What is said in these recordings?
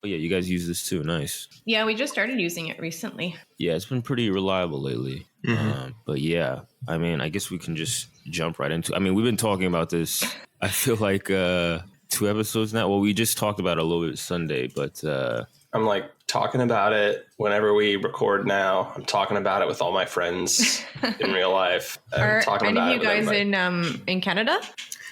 But yeah, you guys use this too. Nice. Yeah, we just started using it recently. Yeah, it's been pretty reliable lately. But yeah, I mean, I guess we can just jump right into. I mean, we've been talking about this. I feel like 2 episodes now. Well, we just talked about it a little bit Sunday, but I'm like talking about it whenever we record now. I'm talking about it with all my friends in real life. Are any of you guys in Canada?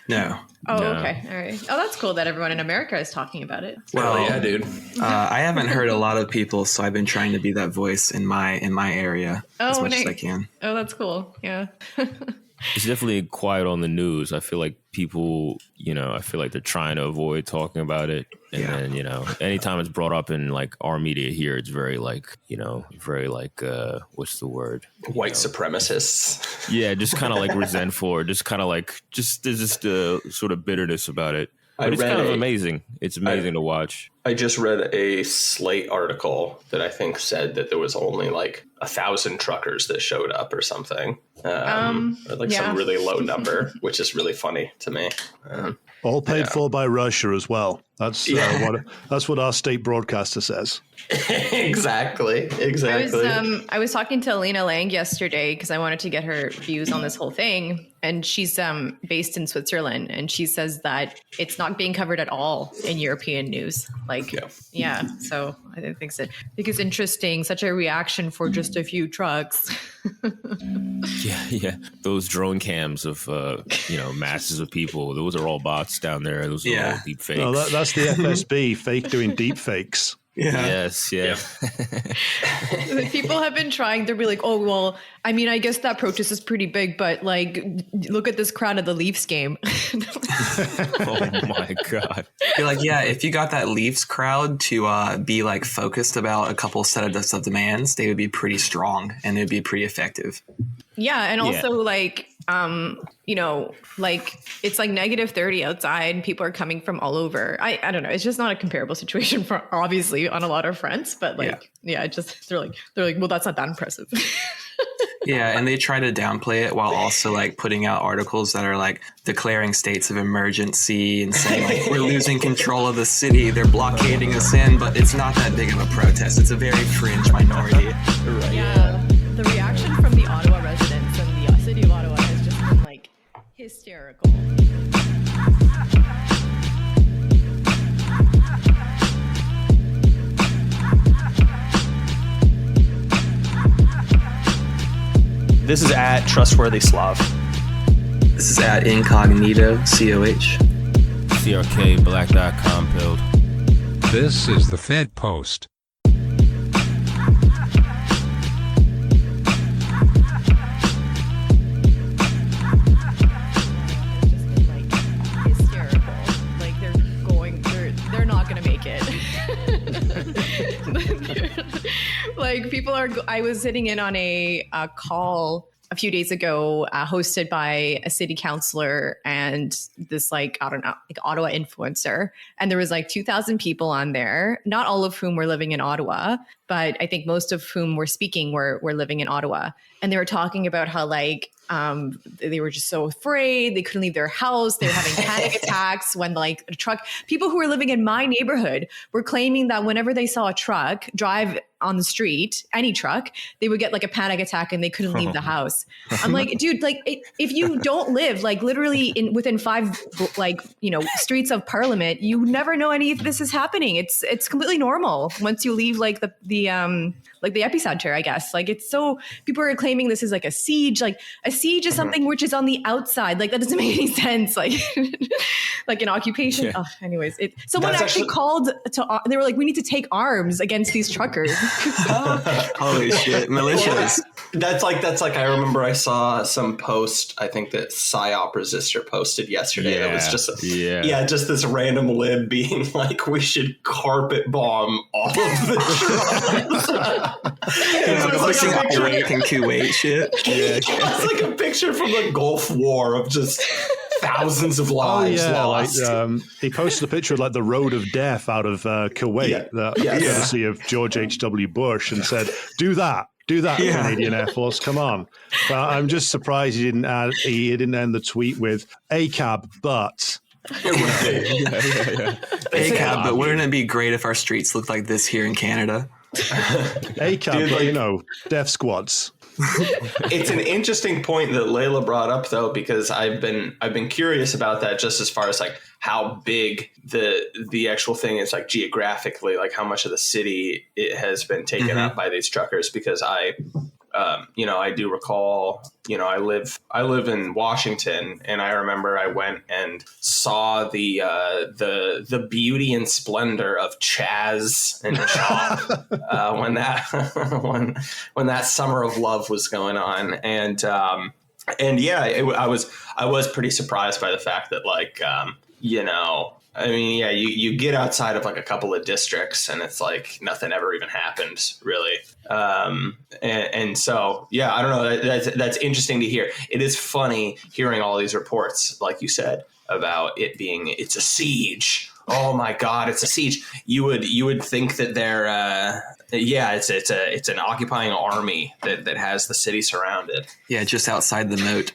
No. Oh, No. okay. All right. Oh, that's cool that everyone in America is talking about it. Well, yeah, dude. I haven't heard a lot of people, so I've been trying to be that voice in my area as much as I can. Oh, that's cool. Yeah. it's definitely quiet on the news. I feel like people, I feel like they're trying to avoid talking about it. And then, anytime it's brought up in like our media here, it's very like, what's the word? White supremacists. Yeah, just kind of like resentful or just kind of like, there's just a sort of bitterness about it. But it's kind of amazing. It's amazing to watch. I just read a Slate article that I think said that there was only like 1,000 truckers that showed up or something. Some really low number, which is really funny to me. All paid for by Russia as well. That's what our state broadcaster says. Exactly. I was talking to Alina Lang yesterday because I wanted to get her views on this whole thing. And she's based in Switzerland. And she says that it's not being covered at all in European news. So I think it's interesting. Such a reaction for just a few trucks. Yeah. Those drone cams of, masses of people. Those are all bots down there. Those are all deep fakes. No, that's the FSB fake doing deep fakes. Yeah. Yes, yeah. People have been trying to be like, oh, well, I mean, I guess that protest is pretty big, but like, look at this crowd at the Leafs game. Oh my God. You're like, yeah, if you got that Leafs crowd to be like focused about a couple set of demands, they would be pretty strong and they'd be pretty effective. Yeah. And also like, it's like -30 outside and people are coming from all over. I don't know. It's just not a comparable situation for obviously on a lot of fronts, but they're like, well, that's not that impressive. Yeah, and they try to downplay it while also like putting out articles that are like declaring states of emergency and saying like we're losing control of the city, they're blockading us in, but it's not that big of a protest. It's a very fringe minority. Right. Yeah, the reaction from the Ottawa residents and the city of Ottawa has just been like hysterical. This is at Trustworthy Slav. This is at Incognito, COH. CRK, Black.com, build. This is the Fed Post. They're not going to make it. Like people are, I was sitting in on a call a few days ago hosted by a city councillor and this Ottawa influencer. And there was 2,000 people on there, not all of whom were living in Ottawa, but I think most of whom were speaking were living in Ottawa. And they were talking about how they were just so afraid. They couldn't leave their house. They were having panic attacks when people who were living in my neighborhood were claiming that whenever they saw a truck drive on the street, any truck, they would get a panic attack and they couldn't leave the house. I'm like, dude, if you don't live literally within 5 streets of Parliament, you never know any of this is happening. It's completely normal once you leave the epicenter, I guess. It's so people are claiming this is a siege. A siege is something which is on the outside. That doesn't make any sense. Like an occupation. Yeah. Oh, anyways, someone actually called to. They were like, we need to take arms against these truckers. Holy shit, militias. That's like I remember I saw some post, I think that PsyOp Resistor posted yesterday. Yeah, it was just this random lib being like, we should carpet bomb all of the trucks. Iraq and Kuwait shit. Yeah. It's like a picture from the Gulf War of just thousands of lives lost. He posted a picture of the road of death out of Kuwait, courtesy of George H.W. Bush, and said, do that, Canadian Air Force, come on. But I'm just surprised he didn't end the tweet with ACAB, but Hey, Cab, but wouldn't it be great if our streets looked like this here in Canada? ACAB, like, death squads. It's an interesting point that Leila brought up, though, because I've been curious about that, just as far as like how big the actual thing is, like geographically, like how much of the city it has been taken up by these truckers. Because I do recall, I live in Washington, and I remember I went and saw the beauty and splendor of CHAZ and CHOP when that summer of love was going on, and yeah, I was pretty surprised by the fact that, like, I mean, yeah, you get outside of like a couple of districts and it's like nothing ever even happened, really. And so, yeah, I don't know. That's interesting to hear. It is funny hearing all these reports, like you said, about it's a siege. Oh my God, it's a siege. You would think that they're it's an occupying army that has the city surrounded. Yeah, just outside the moat.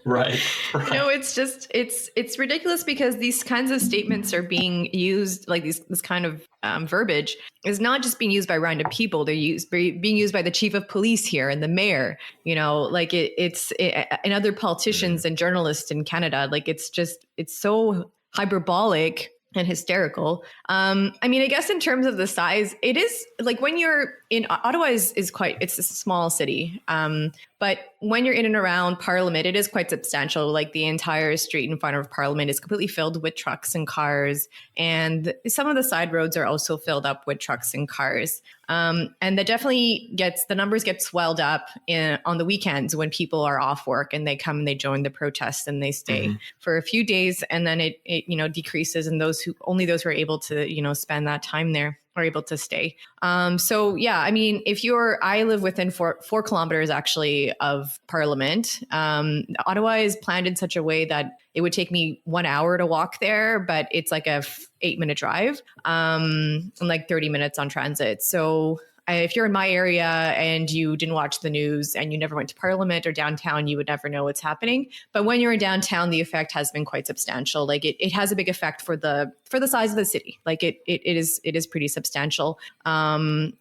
Right. No, it's just it's ridiculous because these kinds of statements are being used, like this kind of verbiage is not just being used by random people. They're being used by the chief of police here and the mayor. Like it's and other politicians and journalists in Canada. Like it's so hyperbolic and hysterical. I mean, I guess in terms of the size, it is like when you're in Ottawa it's a small city. But when you're in and around Parliament, it is quite substantial. Like the entire street in front of Parliament is completely filled with trucks and cars. And some of the side roads are also filled up with trucks and cars. And that definitely the numbers get swelled up on the weekends when people are off work and they come and they join the protest and they stay for a few days. And then it decreases, and only those who are able to, spend that time there are able to stay. So yeah, I mean, I live within 4 kilometers actually of Parliament. Ottawa is planned in such a way that it would take me 1 hour to walk there, but it's like a 8-minute drive, and like 30 minutes on transit. So if you're in my area and you didn't watch the news and you never went to Parliament or downtown, you would never know what's happening. But when you're in downtown, the effect has been quite substantial. Like it has a big effect for the size of the city. Like it is pretty substantial. They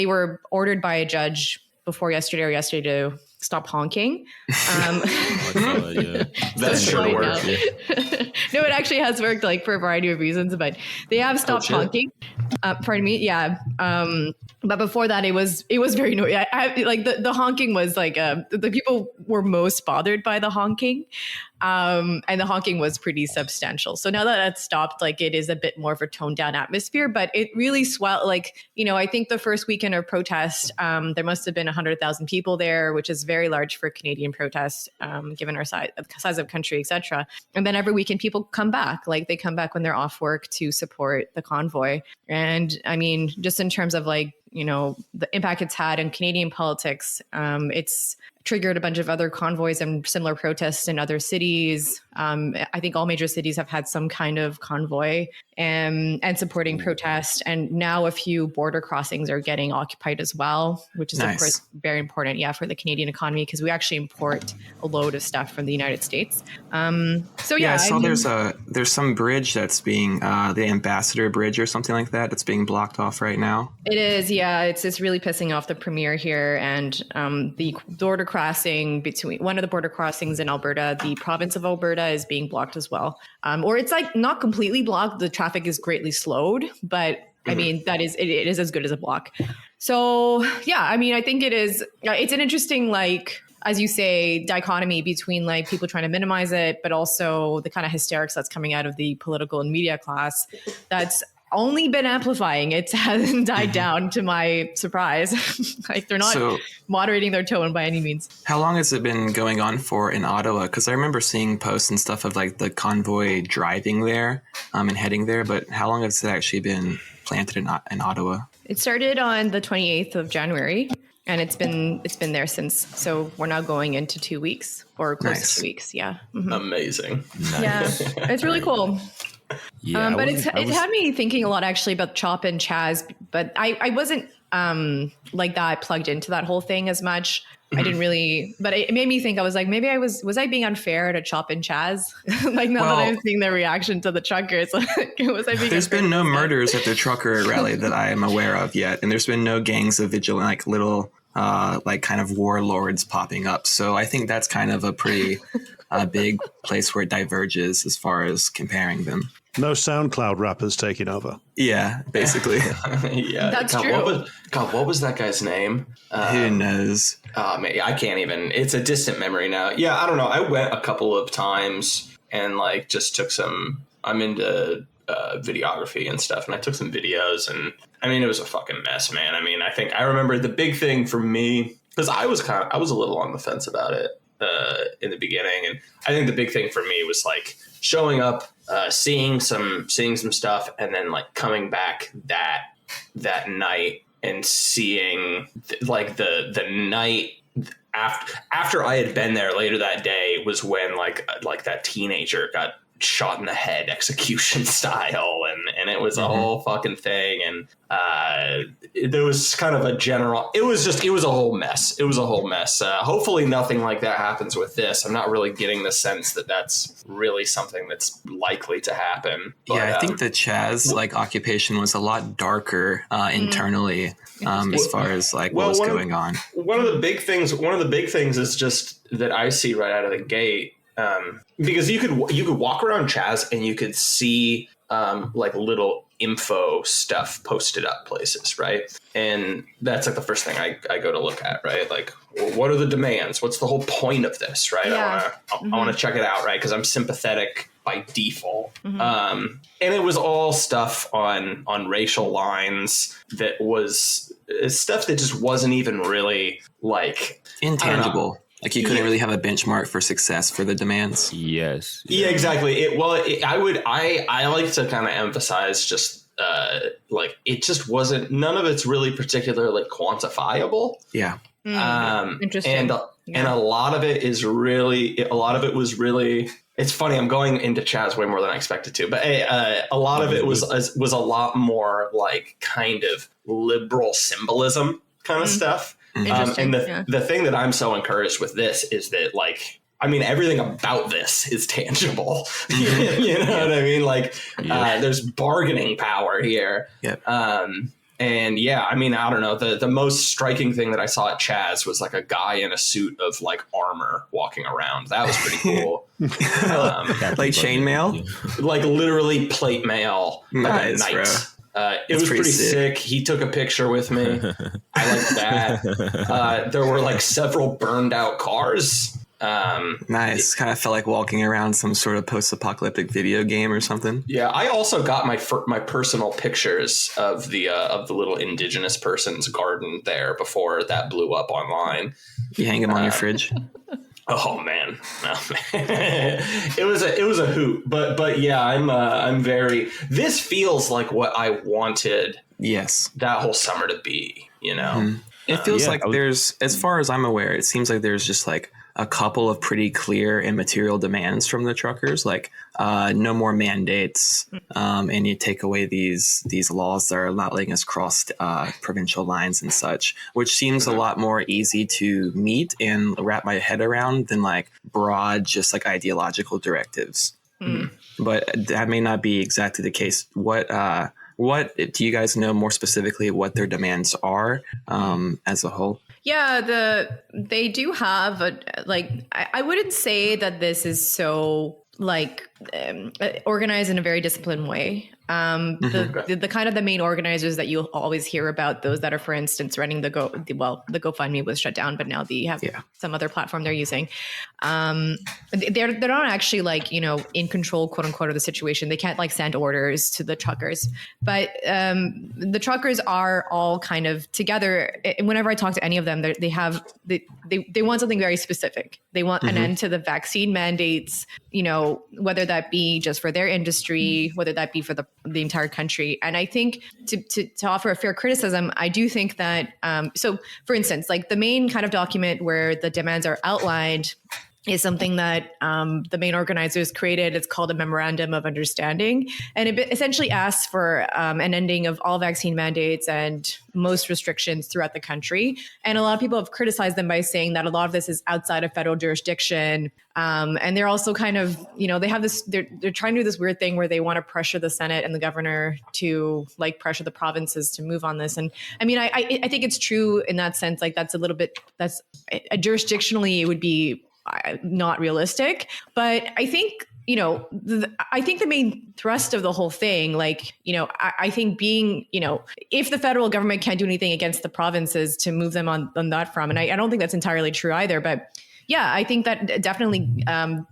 were ordered by a judge yesterday to stop honking. That sure worked. No, it actually has worked, like for a variety of reasons, but they have stopped honking. Pardon me. Yeah. But before that, it was very noisy. Like the honking was like the people were most bothered by the honking. And the honking was pretty substantial. So now that that's stopped, like it is a bit more of a toned down atmosphere, but it really swelled. Like, I think the first weekend of protest, there must have been 100,000 people there, which is very large for Canadian protests, given our size of country, etc. And then every weekend people come back, like they come back when they're off work to support the convoy. And I mean, just in terms of like, the impact it's had in Canadian politics, it's triggered a bunch of other convoys and similar protests in other cities. I think all major cities have had some kind of convoy and supporting protest. And now a few border crossings are getting occupied as well, which is, of course, very important, for the Canadian economy, because we actually import a load of stuff from the United States. I saw there's some bridge that's being, the Ambassador Bridge or something like that, that's being blocked off right now. It is, yeah. It's just really pissing off the premier here. And the border crossing between one of the border crossings in Alberta, the province of Alberta, is being blocked as well. Or it's like not completely blocked. The traffic is greatly slowed, but I mean, it is as good as a block. So yeah, I mean, I think it's an interesting, like, as you say, dichotomy between like people trying to minimize it, but also the kind of hysterics that's coming out of the political and media class that's only been amplifying. It hasn't died down, to my surprise. Like they're not moderating their tone by any means. How long has it been going on for in Ottawa? Because I remember seeing posts and stuff of like the convoy driving there and heading there. But how long has it actually been planted in Ottawa? It started on the 28th of January. And it's been there since. So we're now going into 2 weeks or close to 2 weeks. Yeah. Mm-hmm. Amazing. Nice. Yeah, it's really cool. Yeah, but it had me thinking a lot actually about CHOP and CHAZ, but I wasn't like that plugged into that whole thing as much. I didn't really, but it made me think. I was like, maybe was I being unfair to CHOP and CHAZ? Like now that I'm seeing their reaction to the truckers, was I being? There's been no murders at the trucker rally that I am aware of yet, and there's been no gangs of vigilant, like little, like kind of warlords popping up. So I think that's kind of a pretty big place where it diverges as far as comparing them. No SoundCloud rappers taking over. Yeah, basically. Yeah, that's true. What was that guy's name? Who knows? Man, I can't even. It's a distant memory now. Yeah, I don't know. I went a couple of times and like just took some. I'm into videography and stuff, and I took some videos, and I mean, it was a fucking mess, man. I mean, I remember the big thing for me, because I was a little on the fence about it in the beginning, and I think the big thing for me was like showing up, seeing some stuff, and then like coming back that night and seeing like the night after I had been there later that day was when like that teenager got shot in the head execution style, and it was a whole fucking thing, and there was kind of a general, it was a whole mess. Hopefully nothing like that happens with this. I'm not really getting the sense that that's really something that's likely to happen, but, I think the CHAZ like occupation was a lot darker internally as far as like what was going on. One of the big things is just that I see right out of the gate, because you could walk around CHAZ and you could see like little info stuff posted up places, right? And that's like the first thing I go to look at, right? Like, well, what are the demands? What's the whole point of this, right? Yeah. I want to check it out, right? Because I'm sympathetic by default. And it was all stuff on racial lines that was stuff that just wasn't even really like intangible. Like you couldn't really have a benchmark for success for the demands. Yes. Yeah, exactly. I like to kind of emphasize just like it just wasn't, none of it's really particularly quantifiable. Yeah. Interesting. And a lot of it was really, it's funny, I'm going into CHAZ way more than I expected to, but a lot of it was a lot more like kind of liberal symbolism kind of stuff. And the thing that I'm so encouraged with this is that, like, I mean, everything about this is tangible. You know what I mean? Like, there's bargaining power here. Yep. And yeah, I mean, I don't know. The most striking thing that I saw at CHAZ was like a guy in a suit of like armor walking around. That was pretty cool. Like chainmail? Like literally plate mail. Nice, at night. Bro. It was pretty sick. He took a picture with me. I liked that. There were like several burned out cars. Nice. Kind of felt like walking around some sort of post-apocalyptic video game or something. Yeah, I also got my personal pictures of the little indigenous person's garden there before that blew up online. You hang them on your fridge. Oh man, no, man. It was a hoot, but yeah, I'm very. This feels like what I wanted. Yes, that whole summer to be. You know, it feels like there's, as far as I'm aware, it seems like there's just like a couple of pretty clear and material demands from the truckers, like no more mandates, and you take away these laws that are not letting us cross provincial lines and such, which seems a lot more easy to meet and wrap my head around than like broad, just like ideological directives. But that may not be exactly the case. What do you guys know more specifically what their demands are as a whole? Yeah, they do have I wouldn't say that this is so like organized in a very disciplined way. The kind of the main organizers that you'll always hear about, those that are, for instance, running the GoFundMe was shut down, but now they have some other platform they're using. They're not actually like, you know, in control, quote unquote, of the situation. They can't like send orders to the truckers, but the truckers are all kind of together. And whenever I talk to any of them, they want something very specific. They want an end to the vaccine mandates, you know, whether that be just for their industry, whether that be for the entire country. And I think to offer a fair criticism, I do think that, so for instance, like the main kind of document where the demands are outlined is something that the main organizers created. It's called a Memorandum of Understanding. And it essentially asks for an ending of all vaccine mandates and most restrictions throughout the country. And a lot of people have criticized them by saying that a lot of this is outside of federal jurisdiction. And they're also kind of, they have this, they're trying to do this weird thing where they want to pressure the Senate and the governor to like pressure the provinces to move on this. And I mean, I think it's true in that sense, like that's jurisdictionally, it would be not realistic, but I think, I think the main thrust of the whole thing, like, I think being, if the federal government can't do anything against the provinces to move them on that front, and I don't think that's entirely true either, but yeah, I think that definitely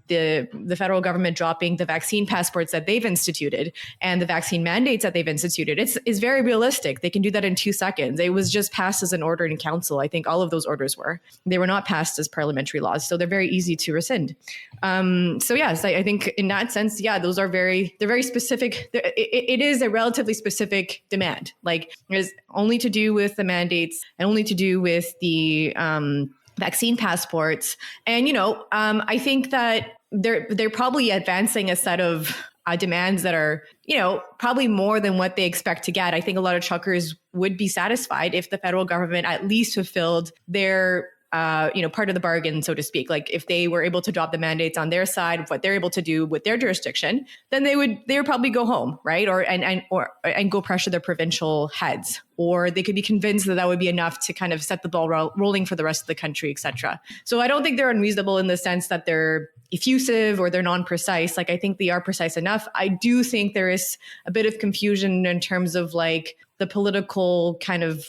the federal government dropping the vaccine passports that they've instituted and the vaccine mandates that they've instituted, is very realistic. They can do that in 2 seconds. It was just passed as an order in council. I think all of those orders were. They were not passed as parliamentary laws, so they're very easy to rescind. So yes, I think in that sense, yeah, those are they're very specific. It is a relatively specific demand. Like it's only to do with the mandates and only to do with the vaccine passports. And, I think that they're probably advancing a set of demands that are, probably more than what they expect to get. I think a lot of truckers would be satisfied if the federal government at least fulfilled their part of the bargain, so to speak. Like if they were able to drop the mandates on their side of what they're able to do with their jurisdiction, then they would probably go home, right? Or go pressure their provincial heads, or they could be convinced that would be enough to kind of set the ball rolling for the rest of the country, et cetera. So I don't think they're unreasonable in the sense that they're effusive or they're non-precise. Like I think they are precise enough. I do think there is a bit of confusion in terms of like the political kind of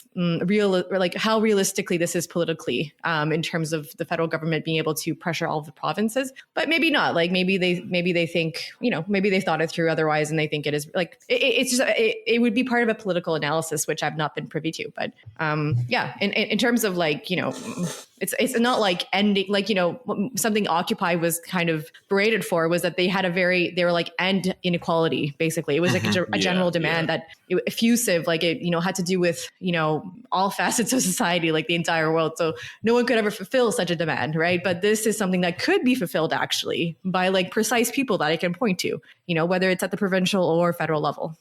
how realistically this is politically in terms of the federal government being able to pressure all of the provinces, but maybe not. Like maybe they think, maybe they thought it through otherwise, and they think it is like it would be part of a political analysis, which I've not been privy to. But in terms of like it's not like ending, like something Occupy was kind of berated for was that they were like end inequality. Basically, it was like a general demand that effusive, like it had to do with all facets of society, like the entire world. So no one could ever fulfill such a demand, right? But this is something that could be fulfilled actually by like precise people that I can point to, whether it's at the provincial or federal level.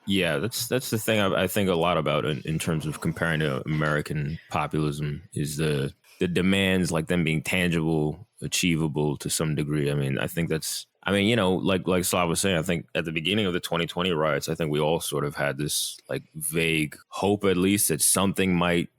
Yeah, that's the thing I think a lot about in terms of comparing to American populism is the demands, like them being tangible, achievable to some degree. I mean, I think that's, like SLAV was saying, I think at the beginning of the 2020 riots, I think we all sort of had this like vague hope, at least, that something might,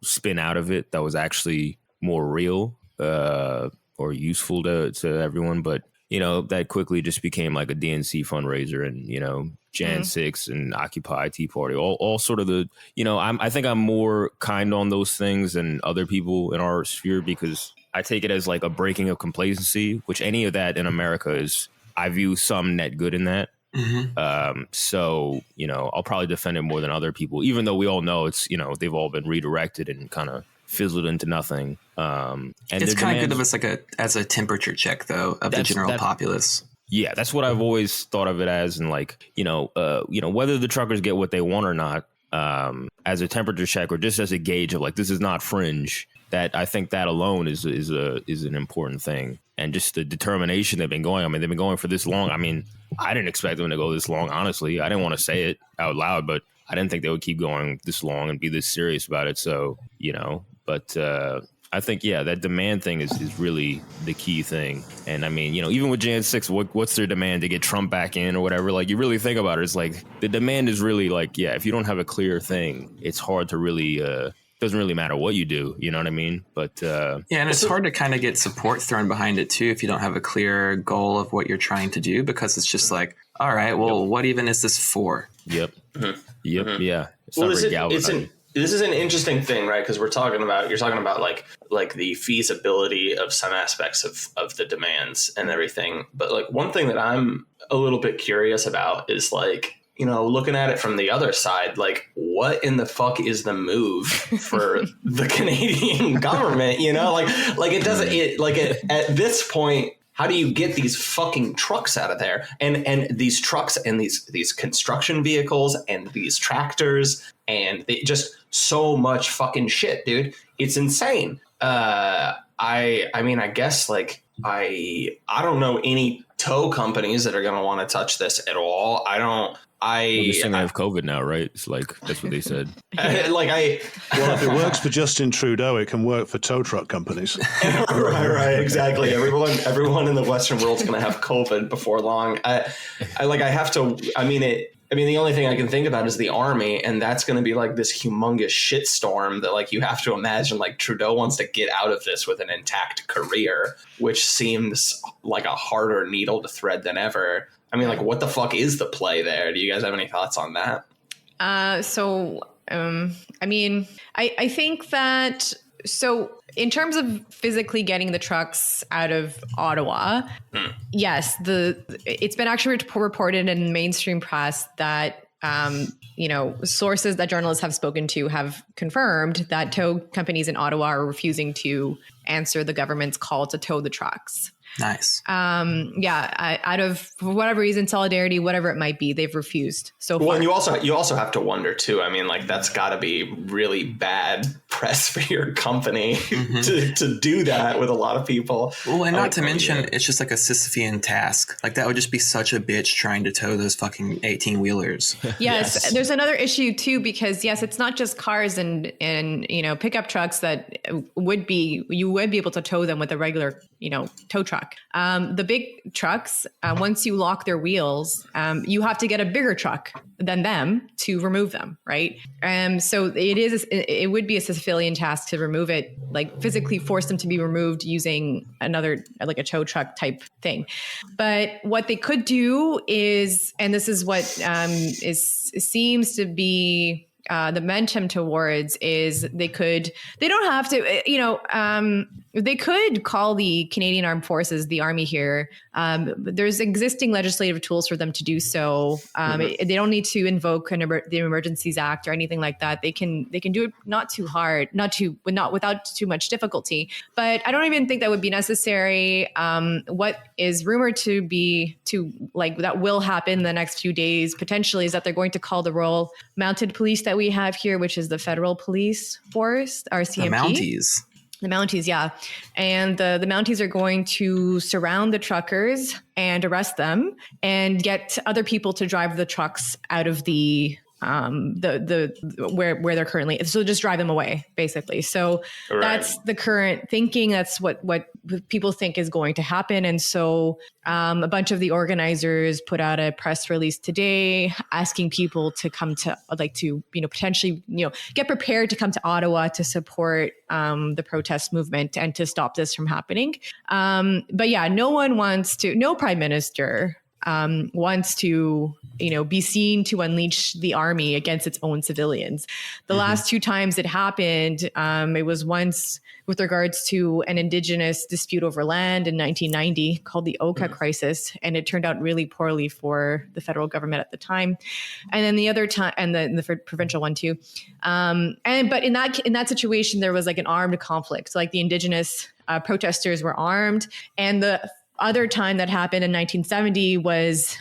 spin out of it that was actually more real or useful to everyone. But, that quickly just became like a DNC fundraiser and, Jan 6 and Occupy, Tea Party, all sort of the, I think I'm more kind on those things than other people in our sphere because I take it as like a breaking of complacency, which any of that in America is, I view some net good in that. Mm-hmm. So, I'll probably defend it more than other people, even though we all know it's, they've all been redirected and kind of fizzled into nothing. And it's kind of good of us as a temperature check, though, of the general populace. Yeah, that's what I've always thought of it as. And like, whether the truckers get what they want or not, as a temperature check or just as a gauge of like, this is not fringe, that I think that alone is an important thing. And just the determination they've been going. I mean, they've been going for this long. I mean, I didn't expect them to go this long, honestly. I didn't want to say it out loud, but I didn't think they would keep going this long and be this serious about it. So, but I think, that demand thing is really the key thing. And I mean, even with Jan 6, what's their demand to get Trump back in or whatever? Like, you really think about it, it's like the demand is really like, if you don't have a clear thing, it's hard to really, doesn't really matter what you do. You know what I mean? But and it's hard to kind of get support thrown behind it, too, if you don't have a clear goal of what you're trying to do, because it's just like, all right, well, what even is this for? Yep. Mm-hmm. Yep. Mm-hmm. Yeah. This is an interesting thing, right? Because you're talking about like the feasibility of some aspects of the demands and everything. But like one thing that I'm a little bit curious about is like, looking at it from the other side, like what in the fuck is the move for the Canadian government? At this point, how do you get these fucking trucks out of there? And these trucks and these construction vehicles and these tractors and just so much fucking shit, dude. It's insane. I mean, I guess like I don't know any tow companies that are going to want to touch this at all. Well, they're saying I have COVID now, right? It's like, that's what they said. Well, if it works for Justin Trudeau, it can work for tow truck companies. right, exactly. Everyone in the Western world's going to have COVID before long. The only thing I can think about is the army, and that's going to be like this humongous shitstorm that like you have to imagine like Trudeau wants to get out of this with an intact career, which seems like a harder needle to thread than ever. I mean, like, what the fuck is the play there? Do you guys have any thoughts on that? I think that, so in terms of physically getting the trucks out of Ottawa, yes, it's been actually reported in mainstream press that, sources that journalists have spoken to have confirmed that tow companies in Ottawa are refusing to answer the government's call to tow the trucks. Nice. Out of for whatever reason, solidarity, whatever it might be, they've refused so far. Well, and you also have to wonder too. I mean, like that's got to be really bad press for your company to do that with a lot of people. Well, and not to mention, it's just like a Sisyphean task. Like that would just be such a bitch trying to tow those fucking 18-wheelers. Yes, there's another issue too, because yes, it's not just cars and pickup trucks that you would be able to tow them with a regular tow truck. The big trucks, once you lock their wheels, you have to get a bigger truck than them to remove them, right? So it would be a Sisyphean task to remove it, like physically force them to be removed using another, like a tow truck type thing. But what they could do is, and this is what seems to be the momentum towards, is they don't have to, they could call the Canadian Armed Forces, the Army here. There's existing legislative tools for them to do so. They don't need to invoke the Emergencies Act or anything like that. They can do it not too hard, without too much difficulty. But I don't even think that would be necessary. What is rumored that will happen in the next few days potentially is that they're going to call the Royal Mounted Police that we have here, which is the Federal Police Force, RCMP. The Mounties. The Mounties, yeah. And the Mounties are going to surround the truckers and arrest them and get other people to drive the trucks out of where they're currently. So just drive them away, basically. So That's the current thinking. That's what people think is going to happen. And so a bunch of the organizers put out a press release today asking people to come to potentially, get prepared to come to Ottawa to support the protest movement and to stop this from happening. But yeah, no prime minister wants to, be seen to unleash the army against its own civilians. The last two times it happened, it was once with regards to an Indigenous dispute over land in 1990 called the Oka crisis, and it turned out really poorly for the federal government at the time. And then the other time, and the provincial one too. But in that situation, there was like an armed conflict. So like the Indigenous protesters were armed, and the other time that happened in 1970 was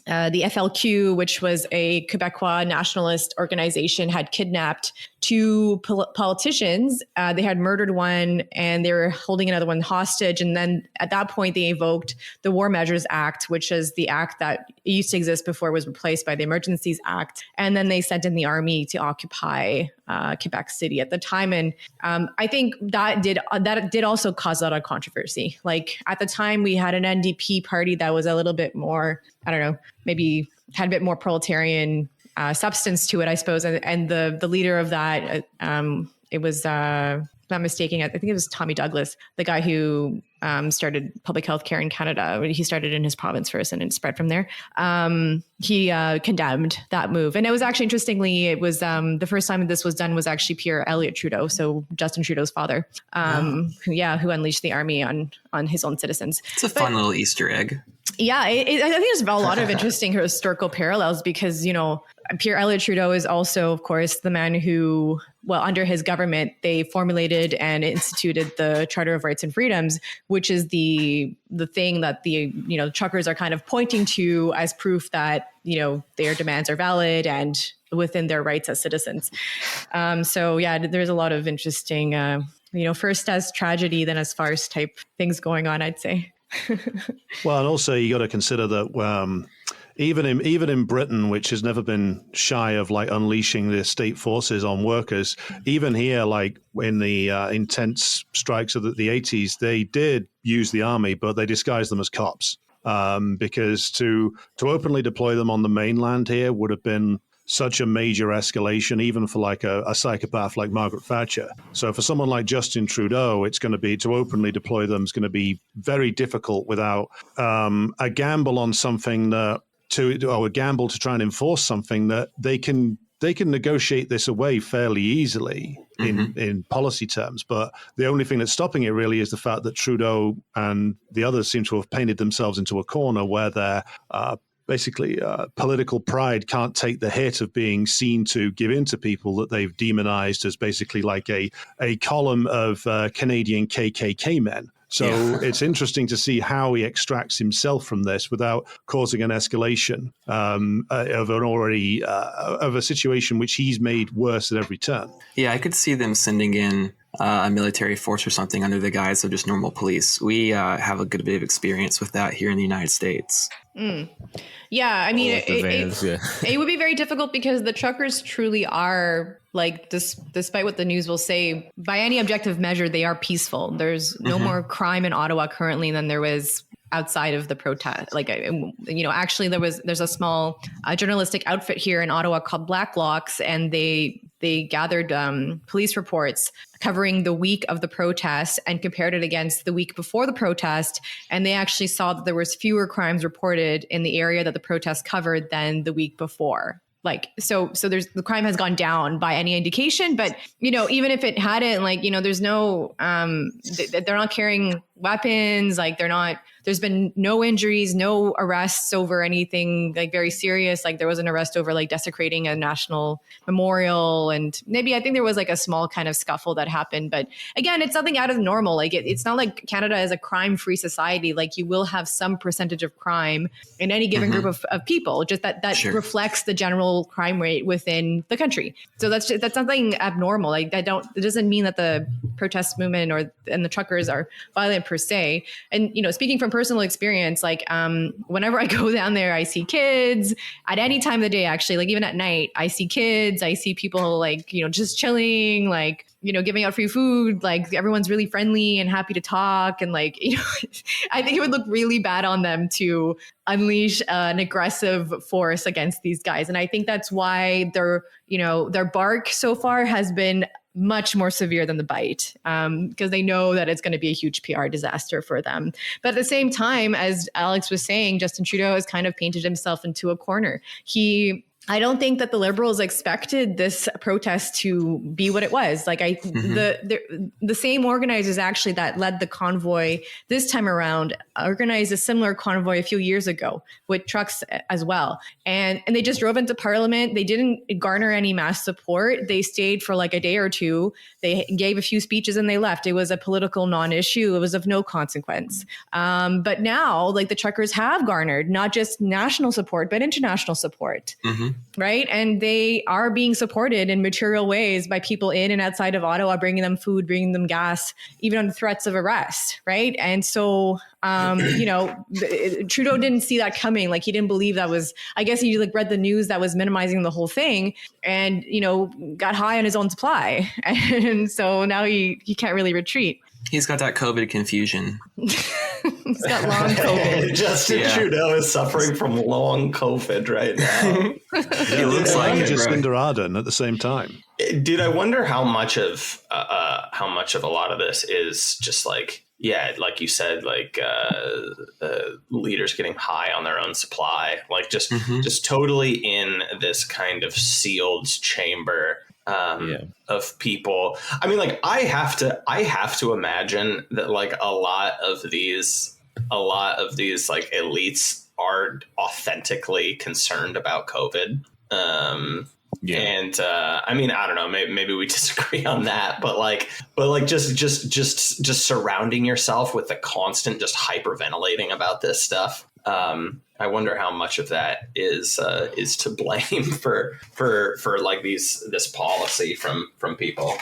the FLQ, which was a Quebecois nationalist organization, had kidnapped two politicians. They had murdered one and they were holding another one hostage. And then at that point, they invoked the War Measures Act, which is the act that used to exist before it was replaced by the Emergencies Act. And then they sent in the army to occupy Quebec City at the time. And I think that did also cause a lot of controversy. Like at the time, we had an NDP party that was a little bit more, I don't know, maybe had a bit more proletarian substance to it, I suppose. And the leader of that, it was, if I'm not mistaken, I think it was Tommy Douglas, the guy who started public health care in Canada. He started in his province first and it spread from there. He condemned that move. And it was actually, interestingly, it was the first time this was done was actually Pierre Elliott Trudeau, so Justin Trudeau's father, who unleashed the army on his own citizens. It's a fun little Easter egg. Yeah, I think there's a lot of interesting historical parallels because, Pierre Elliott Trudeau is also, of course, the man who, under his government, they formulated and instituted the Charter of Rights and Freedoms, which is the thing that the truckers are kind of pointing to as proof that, their demands are valid and within their rights as citizens. There's a lot of interesting first as tragedy, then as farce type things going on, I'd say. Well, and also you got to consider that even in Britain, which has never been shy of like unleashing the state forces on workers, even here, like in the intense strikes of the 80s, they did use the army, but they disguised them as cops because to openly deploy them on the mainland here would have been such a major escalation, even for like a psychopath like Margaret Thatcher. So for someone like Justin Trudeau, it's going to be to openly deploy them is going to be very difficult without a gamble on something a gamble to try and enforce something that they can negotiate this away fairly easily in policy terms. But the only thing that's stopping it really is the fact that Trudeau and the others seem to have painted themselves into a corner where they're basically political pride can't take the hit of being seen to give in to people that they've demonized as basically like a column of Canadian KKK men. So it's interesting to see how he extracts himself from this without causing an escalation of a situation which he's made worse at every turn. Yeah, I could see them sending in a military force or something under the guise of just normal police. We have a good bit of experience with that here in the United States. Yeah, I mean, it would be very difficult because the truckers truly are, like, despite what the news will say, by any objective measure, they are peaceful. There's no more crime in Ottawa currently than there was outside of the protest. Like, actually there's a small journalistic outfit here in Ottawa called Black Locks, and they gathered police reports covering the week of the protest and compared it against the week before the protest. And they actually saw that there was fewer crimes reported in the area that the protest covered than the week before. Like, so the crime has gone down by any indication, but, even if it hadn't, like, there's no, they're not carrying weapons, like there's been no injuries, no arrests over anything like very serious. Like there was an arrest over like desecrating a national memorial. And maybe I think there was like a small kind of scuffle that happened. But again, it's nothing out of normal. Like it's not like Canada is a crime-free society. Like you will have some percentage of crime in any given group of people, just that sure. reflects the general crime rate within the country. So that's nothing abnormal. Like it doesn't mean that the protest movement and the truckers are violent per se. And, speaking from personal experience, like whenever I go down there, I see kids at any time of the day, actually, like even at night, I see kids, I see people like, just chilling, like, giving out free food, like everyone's really friendly and happy to talk. And like, I think it would look really bad on them to unleash an aggressive force against these guys. And I think that's why their bark so far has been much more severe than the bite, because they know that it's going to be a huge PR disaster for them. But at the same time, as Alex was saying, Justin Trudeau has kind of painted himself into a corner. I don't think that the Liberals expected this protest to be what it was. Like the same organizers actually that led the convoy this time around organized a similar convoy a few years ago with trucks as well. And they just drove into Parliament. They didn't garner any mass support. They stayed for like a day or two. They gave a few speeches and they left. It was a political non-issue. It was of no consequence. But now, like the truckers have garnered not just national support, but international support. Right. And they are being supported in material ways by people in and outside of Ottawa, bringing them food, bringing them gas, even under threats of arrest. Right. And so, Trudeau didn't see that coming. Like he didn't believe that was, I guess he like read the news that was minimizing the whole thing and, got high on his own supply. And so now he can't really retreat. He's got that COVID confusion. He's got long COVID. Justin Trudeau is suffering from long COVID right now. He looks like Jacinda Ardern at the same time. Dude, I wonder how much of a lot of this is just like, like you said, like leaders getting high on their own supply, like just totally in this kind of sealed chamber of people. I mean, like I have to imagine that like a lot of these like elites are authentically concerned about COVID. And I mean, I don't know, maybe we disagree on that, but just surrounding yourself with the constant just hyperventilating about this stuff. I wonder how much of that is to blame for like this policy from people.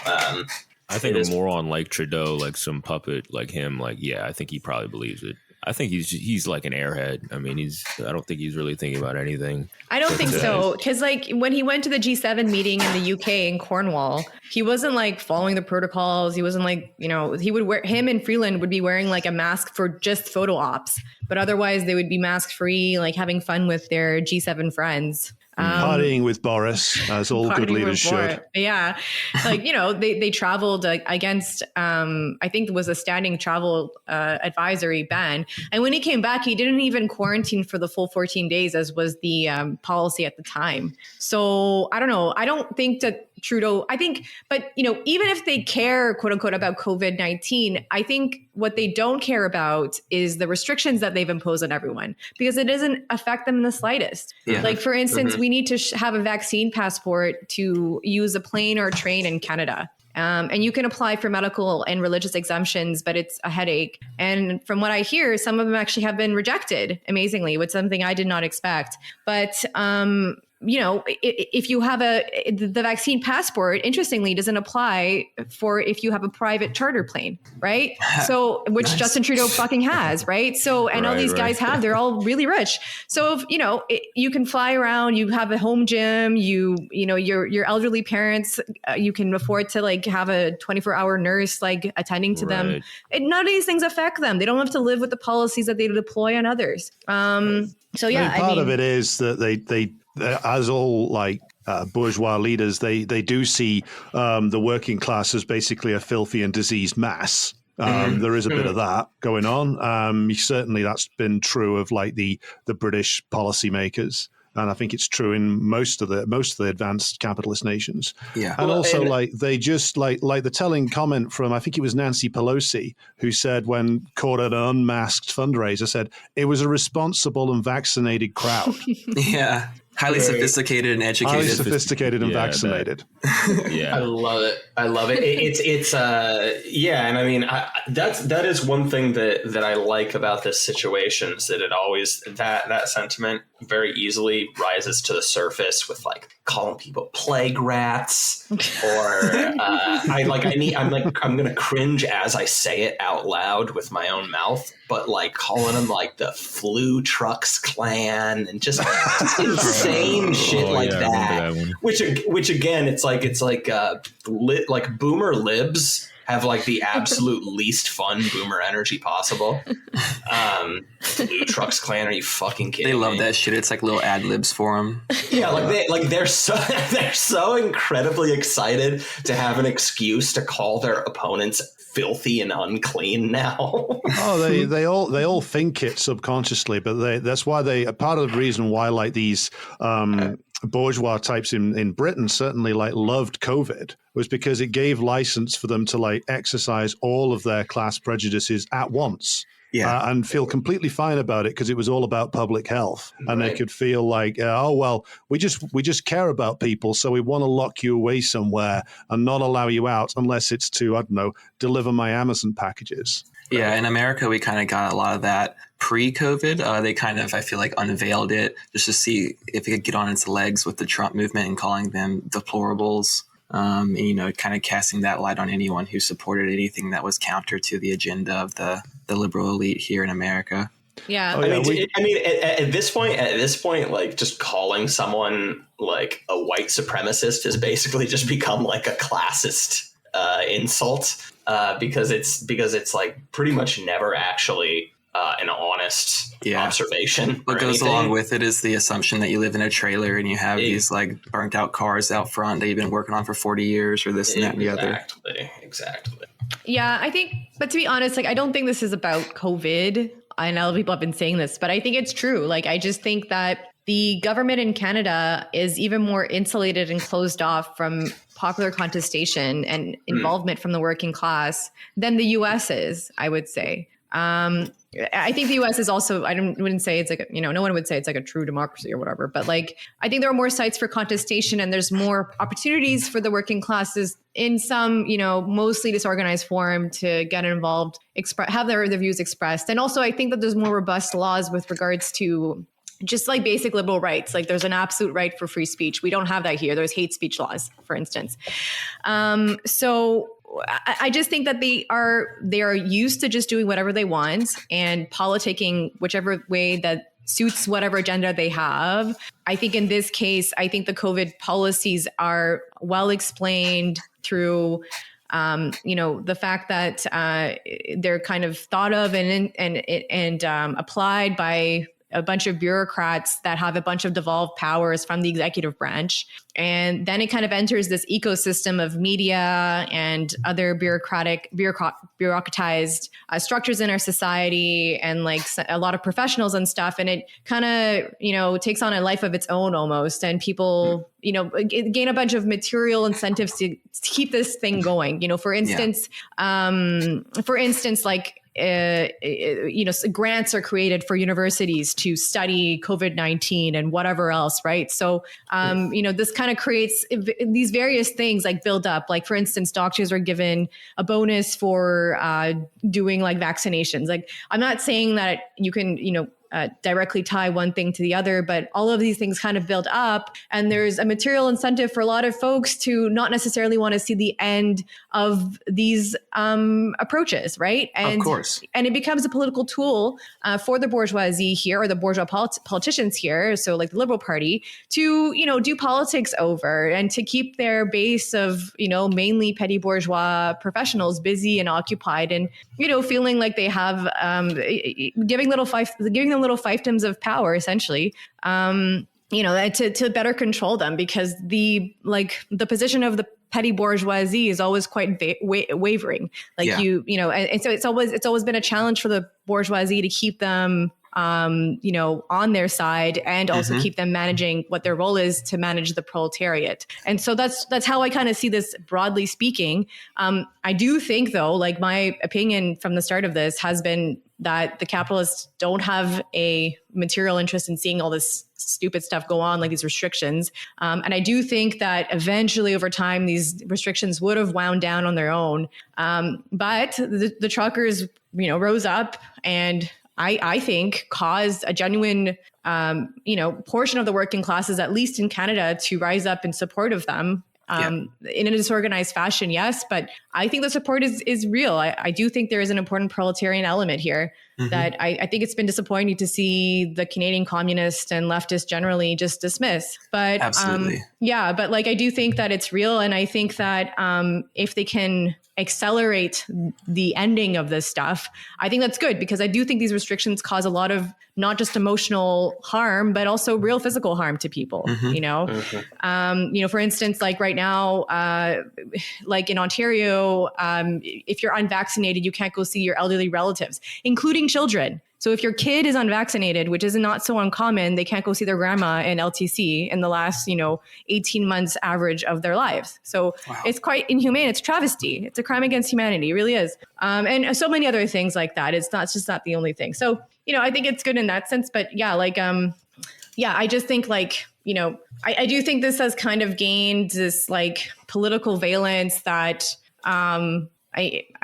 I think a moron like Trudeau, like some puppet like him, like, yeah, I think he probably believes it. I think he's like an airhead. I mean, I don't think he's really thinking about anything. I don't think so. Because like when he went to the G7 meeting in the UK in Cornwall, he wasn't like following the protocols. He wasn't like, him and Freeland would be wearing like a mask for just photo ops. But otherwise they would be mask free, like having fun with their G7 friends. Partying with Boris, as all good leaders should. Yeah. Like, they traveled against, I think it was a standing travel advisory ban. And when he came back, he didn't even quarantine for the full 14 days, as was the policy at the time. So I don't know. I don't think that Trudeau, but even if they care, quote unquote, about COVID-19, I think what they don't care about is the restrictions that they've imposed on everyone, because it doesn't affect them in the slightest. Yeah. Like, for instance, we need to have a vaccine passport to use a plane or a train in Canada. And you can apply for medical and religious exemptions, but it's a headache. And from what I hear, some of them actually have been rejected, amazingly, which is something I did not expect. But if you have the vaccine passport, interestingly, doesn't apply for if you have a private charter plane, right? So, which nice. Justin Trudeau fucking has, right? So, and all these guys have, they're all really rich. So, if, you can fly around, you have a home gym, your elderly parents, you can afford to like have a 24-hour nurse like attending to them. None of these things affect them. They don't have to live with the policies that they deploy on others. So yeah, part of it is that they as all like bourgeois leaders, they do see the working class as basically a filthy and diseased mass. There is a bit of that going on. Certainly that's been true of like the British policymakers. And I think it's true in most of the advanced capitalist nations. Yeah. And also they just like the telling comment from, I think it was Nancy Pelosi, who said when caught at an unmasked fundraiser, said it was a responsible and vaccinated crowd. Yeah. Highly sophisticated and educated. Highly sophisticated and vaccinated. Yeah, I love it. It's and I mean that is one thing that I like about this situation, is that it always that sentiment very easily rises to the surface with like calling people plague rats, or I'm gonna cringe as I say it out loud with my own mouth, but like calling them like the Flu Trucks Clan and just insane shit like that. Which again, it's like boomer libs have like the absolute least fun boomer energy possible. Flu Trucks Clan, are you fucking kidding me? They love that shit. It's like little ad libs for them. Yeah, they're so incredibly excited to have an excuse to call their opponents filthy and unclean now. Oh, they all think it subconsciously, but that's why part of the reason why like these bourgeois types in Britain certainly like loved COVID was because it gave license for them to like exercise all of their class prejudices at once. Yeah, and feel completely fine about it because it was all about public health, and they could feel like, we just care about people, so we want to lock you away somewhere and not allow you out unless it's to, I don't know, deliver my Amazon packages. Yeah, in America, we kind of got a lot of that pre-COVID. They kind of, I feel like, unveiled it just to see if it could get on its legs with the Trump movement and calling them deplorables. And, kind of casting that light on anyone who supported anything that was counter to the agenda of the liberal elite here in America. Yeah. At this point, like just calling someone like a white supremacist has basically just become like a classist insult because it's like pretty much never actually an honest observation. What goes along with it is the assumption that you live in a trailer and you have these like burnt out cars out front that you've been working on for 40 years or this and that and the other. Exactly. Yeah, I think, but to be honest, like I don't think this is about COVID. I know people have been saying this, but I think it's true. Like I just think that the government in Canada is even more insulated and closed off from popular contestation and involvement from the working class than the US is, I would say. I think the US is also, wouldn't say it's like, no one would say it's like a true democracy or whatever, but like, I think there are more sites for contestation and there's more opportunities for the working classes in some, mostly disorganized form to get involved, have their views expressed. And also I think that there's more robust laws with regards to just like basic liberal rights. Like there's an absolute right for free speech. We don't have that here. There's hate speech laws, for instance. So I just think that they are used to just doing whatever they want and politicking whichever way that suits whatever agenda they have. I think in this case, I think the COVID policies are well explained through the fact that they're kind of thought of and applied by a bunch of bureaucrats that have a bunch of devolved powers from the executive branch. And then it kind of enters this ecosystem of media and other bureaucratized structures in our society, and like a lot of professionals and stuff. And it kind of, takes on a life of its own almost. And people, gain a bunch of material incentives to keep this thing going. For instance, like, grants are created for universities to study COVID-19 and whatever else, right? So, this kind of creates these various things like build up. Like, for instance, doctors are given a bonus for doing like vaccinations. Like, I'm not saying that you can, directly tie one thing to the other, but all of these things kind of build up, and there's a material incentive for a lot of folks to not necessarily want to see the end of these approaches, right? And, of course. And it becomes a political tool for the bourgeoisie here, or the bourgeois politicians here, so like the Liberal Party, to, do politics over and to keep their base of, mainly petty bourgeois professionals busy and occupied, and, feeling like they have, giving them little fiefdoms of power, essentially, to better control them, because the position of the petty bourgeoisie is always quite wavering. Like, and so it's always been a challenge for the bourgeoisie to keep them on their side, and also keep them managing what their role is to manage the proletariat. And so that's how I kind of see this, broadly speaking. I do think, though, like, my opinion from the start of this has been that the capitalists don't have a material interest in seeing all this stupid stuff go on, like these restrictions. And I do think that eventually, over time, these restrictions would have wound down on their own. But the truckers, rose up and I think caused a genuine, portion of the working classes, at least in Canada, to rise up in support of them. In a disorganized fashion, yes, but I think the support is real. I do think there is an important proletarian element here that I think it's been disappointing to see the Canadian communists and leftists generally just dismiss. But absolutely, but like, I do think that it's real, and I think that if they can accelerate the ending of this stuff, I think that's good, because I do think these restrictions cause a lot of not just emotional harm, but also real physical harm to people. For instance, like right now, like in Ontario, if you're unvaccinated, you can't go see your elderly relatives, including children. So if your kid is unvaccinated, which is not so uncommon, they can't go see their grandma in LTC in the last, 18 months average of their lives. So It's quite inhumane. It's travesty. It's a crime against humanity. It really is. And so many other things like that. It's just not the only thing. So, I think it's good in that sense. But I just think like, I do think this has kind of gained this like political valence that, it's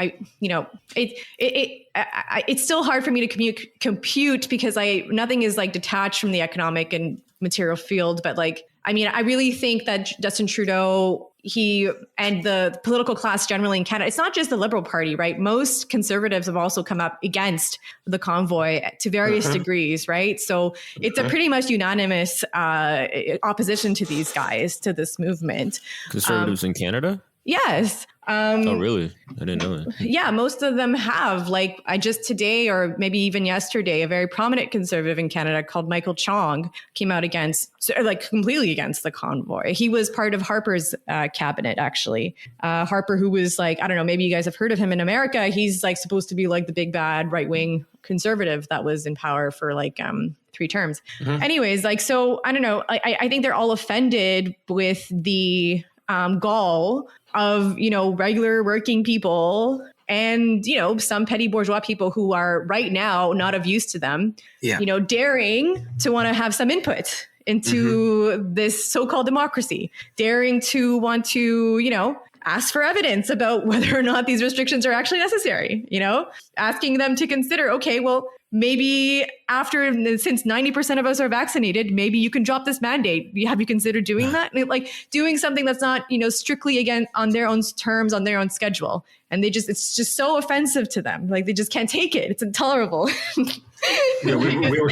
still hard for me to compute because nothing is like detached from the economic and material field. But like, I really think that Justin Trudeau, he and the political class generally in Canada, it's not just the Liberal Party, right? Most Conservatives have also come up against the convoy to various degrees, right? So it's a pretty much unanimous opposition to these guys, to this movement. Conservatives in Canada? Yes. Oh, really? I didn't know that. Yeah, most of them have. Like, I just today, or maybe even yesterday, a very prominent Conservative in Canada called Michael Chong came out completely against the convoy. He was part of Harper's cabinet, actually. Harper, who was like, I don't know, maybe you guys have heard of him in America. He's like supposed to be like the big bad right-wing conservative that was in power for like 3 terms. Anyways, like, so I don't know. I think they're all offended with the gall of, regular working people and, some petty bourgeois people who are right now not of use to them, daring to want to have some input into this so-called democracy, daring to want to, ask for evidence about whether or not these restrictions are actually necessary, asking them to consider, okay, well, maybe since 90% of us are vaccinated, maybe you can drop this mandate. Have you considered doing that? Like doing something that's not, strictly again on their own terms, on their own schedule. And it's just so offensive to them. Like they just can't take it. It's intolerable. Yeah, we were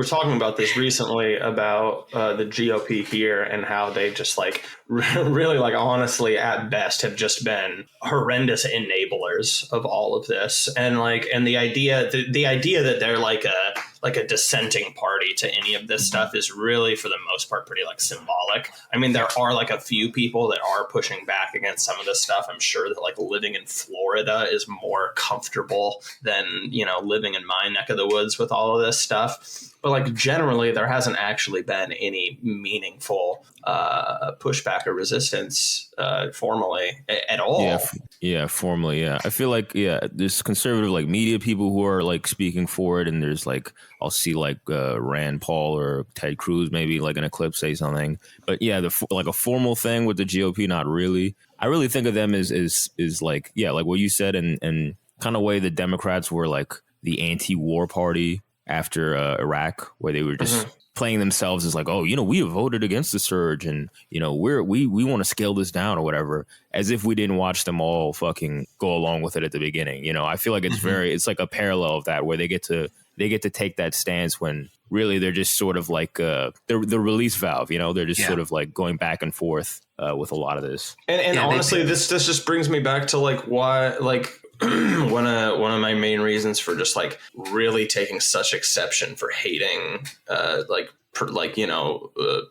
talking about this recently about the GOP here and how they just like really like honestly at best have just been horrendous enablers of all of this, and the idea that they're like a dissenting party to any of this stuff is really for the most part pretty like symbolic. I mean, there are like a few people that are pushing back against some of this stuff. I'm sure that like living in Florida is more comfortable than living in my neck of the woods with all of this stuff. But like generally, there hasn't actually been any meaningful pushback or resistance formally at all. Yeah, formally. Yeah, I feel like there's conservative like media people who are like speaking for it, and there's like I'll see like Rand Paul or Ted Cruz maybe like in a clip say something. But yeah, like a formal thing with the GOP, not really. I really think of them as like like what you said, and kind of way the Democrats were like the anti-war party after Iraq, where they were just playing themselves as like, oh, we have voted against the surge, and we want to scale this down or whatever, as if we didn't watch them all fucking go along with it at the beginning. I feel like it's like a parallel of that, where they get to take that stance when really they're just sort of like the release valve. They're just sort of like going back and forth with a lot of this. And honestly, this just brings me back to like why like. one of my main reasons for just like really taking such exception for hating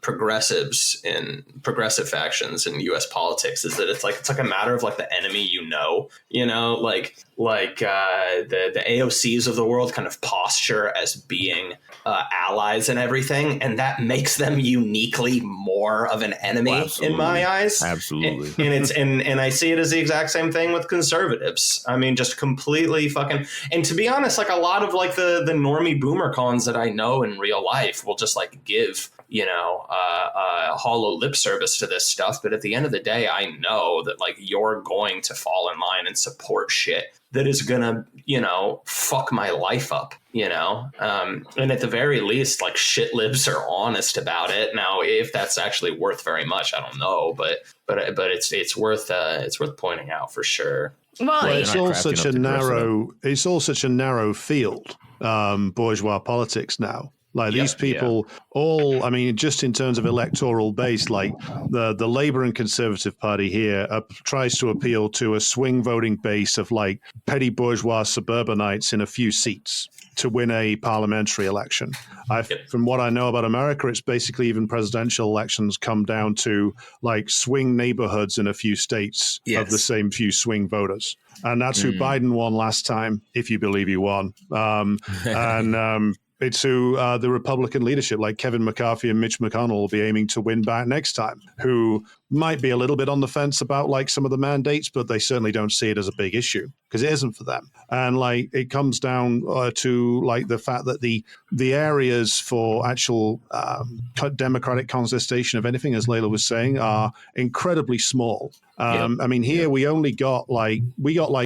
progressives in progressive factions in U.S. politics is that it's like a matter of like the enemy, the AOCs of the world kind of posture as being allies and everything, and that makes them uniquely more of an enemy in my eyes. Absolutely. And I see it as the exact same thing with conservatives. I mean, just completely fucking. And to be honest, like a lot of like the normie boomer cons that I know in real life will just like give hollow lip service to this stuff, but at the end of the day, I know that like you're going to fall in line and support shit that is gonna fuck my life up, and at the very least, like shit libs are honest about it. Now, if that's actually worth very much, I don't know, but it's worth pointing out for sure. Well, it's all such a narrow field, bourgeois politics now. Like these people all, I mean, just in terms of electoral base, like the Labour and Conservative Party here tries to appeal to a swing voting base of like petty bourgeois suburbanites in a few seats to win a parliamentary election. From what I know about America, it's basically even presidential elections come down to like swing neighborhoods in a few states of the same few swing voters. And that's who Biden won last time, if you believe he won. It's who the Republican leadership, like Kevin McCarthy and Mitch McConnell, will be aiming to win back next time, who might be a little bit on the fence about like some of the mandates, but they certainly don't see it as a big issue because it isn't for them. And like it comes down to like the fact that the areas for actual democratic contestation of anything, as Leila was saying, are incredibly small. I mean, here we got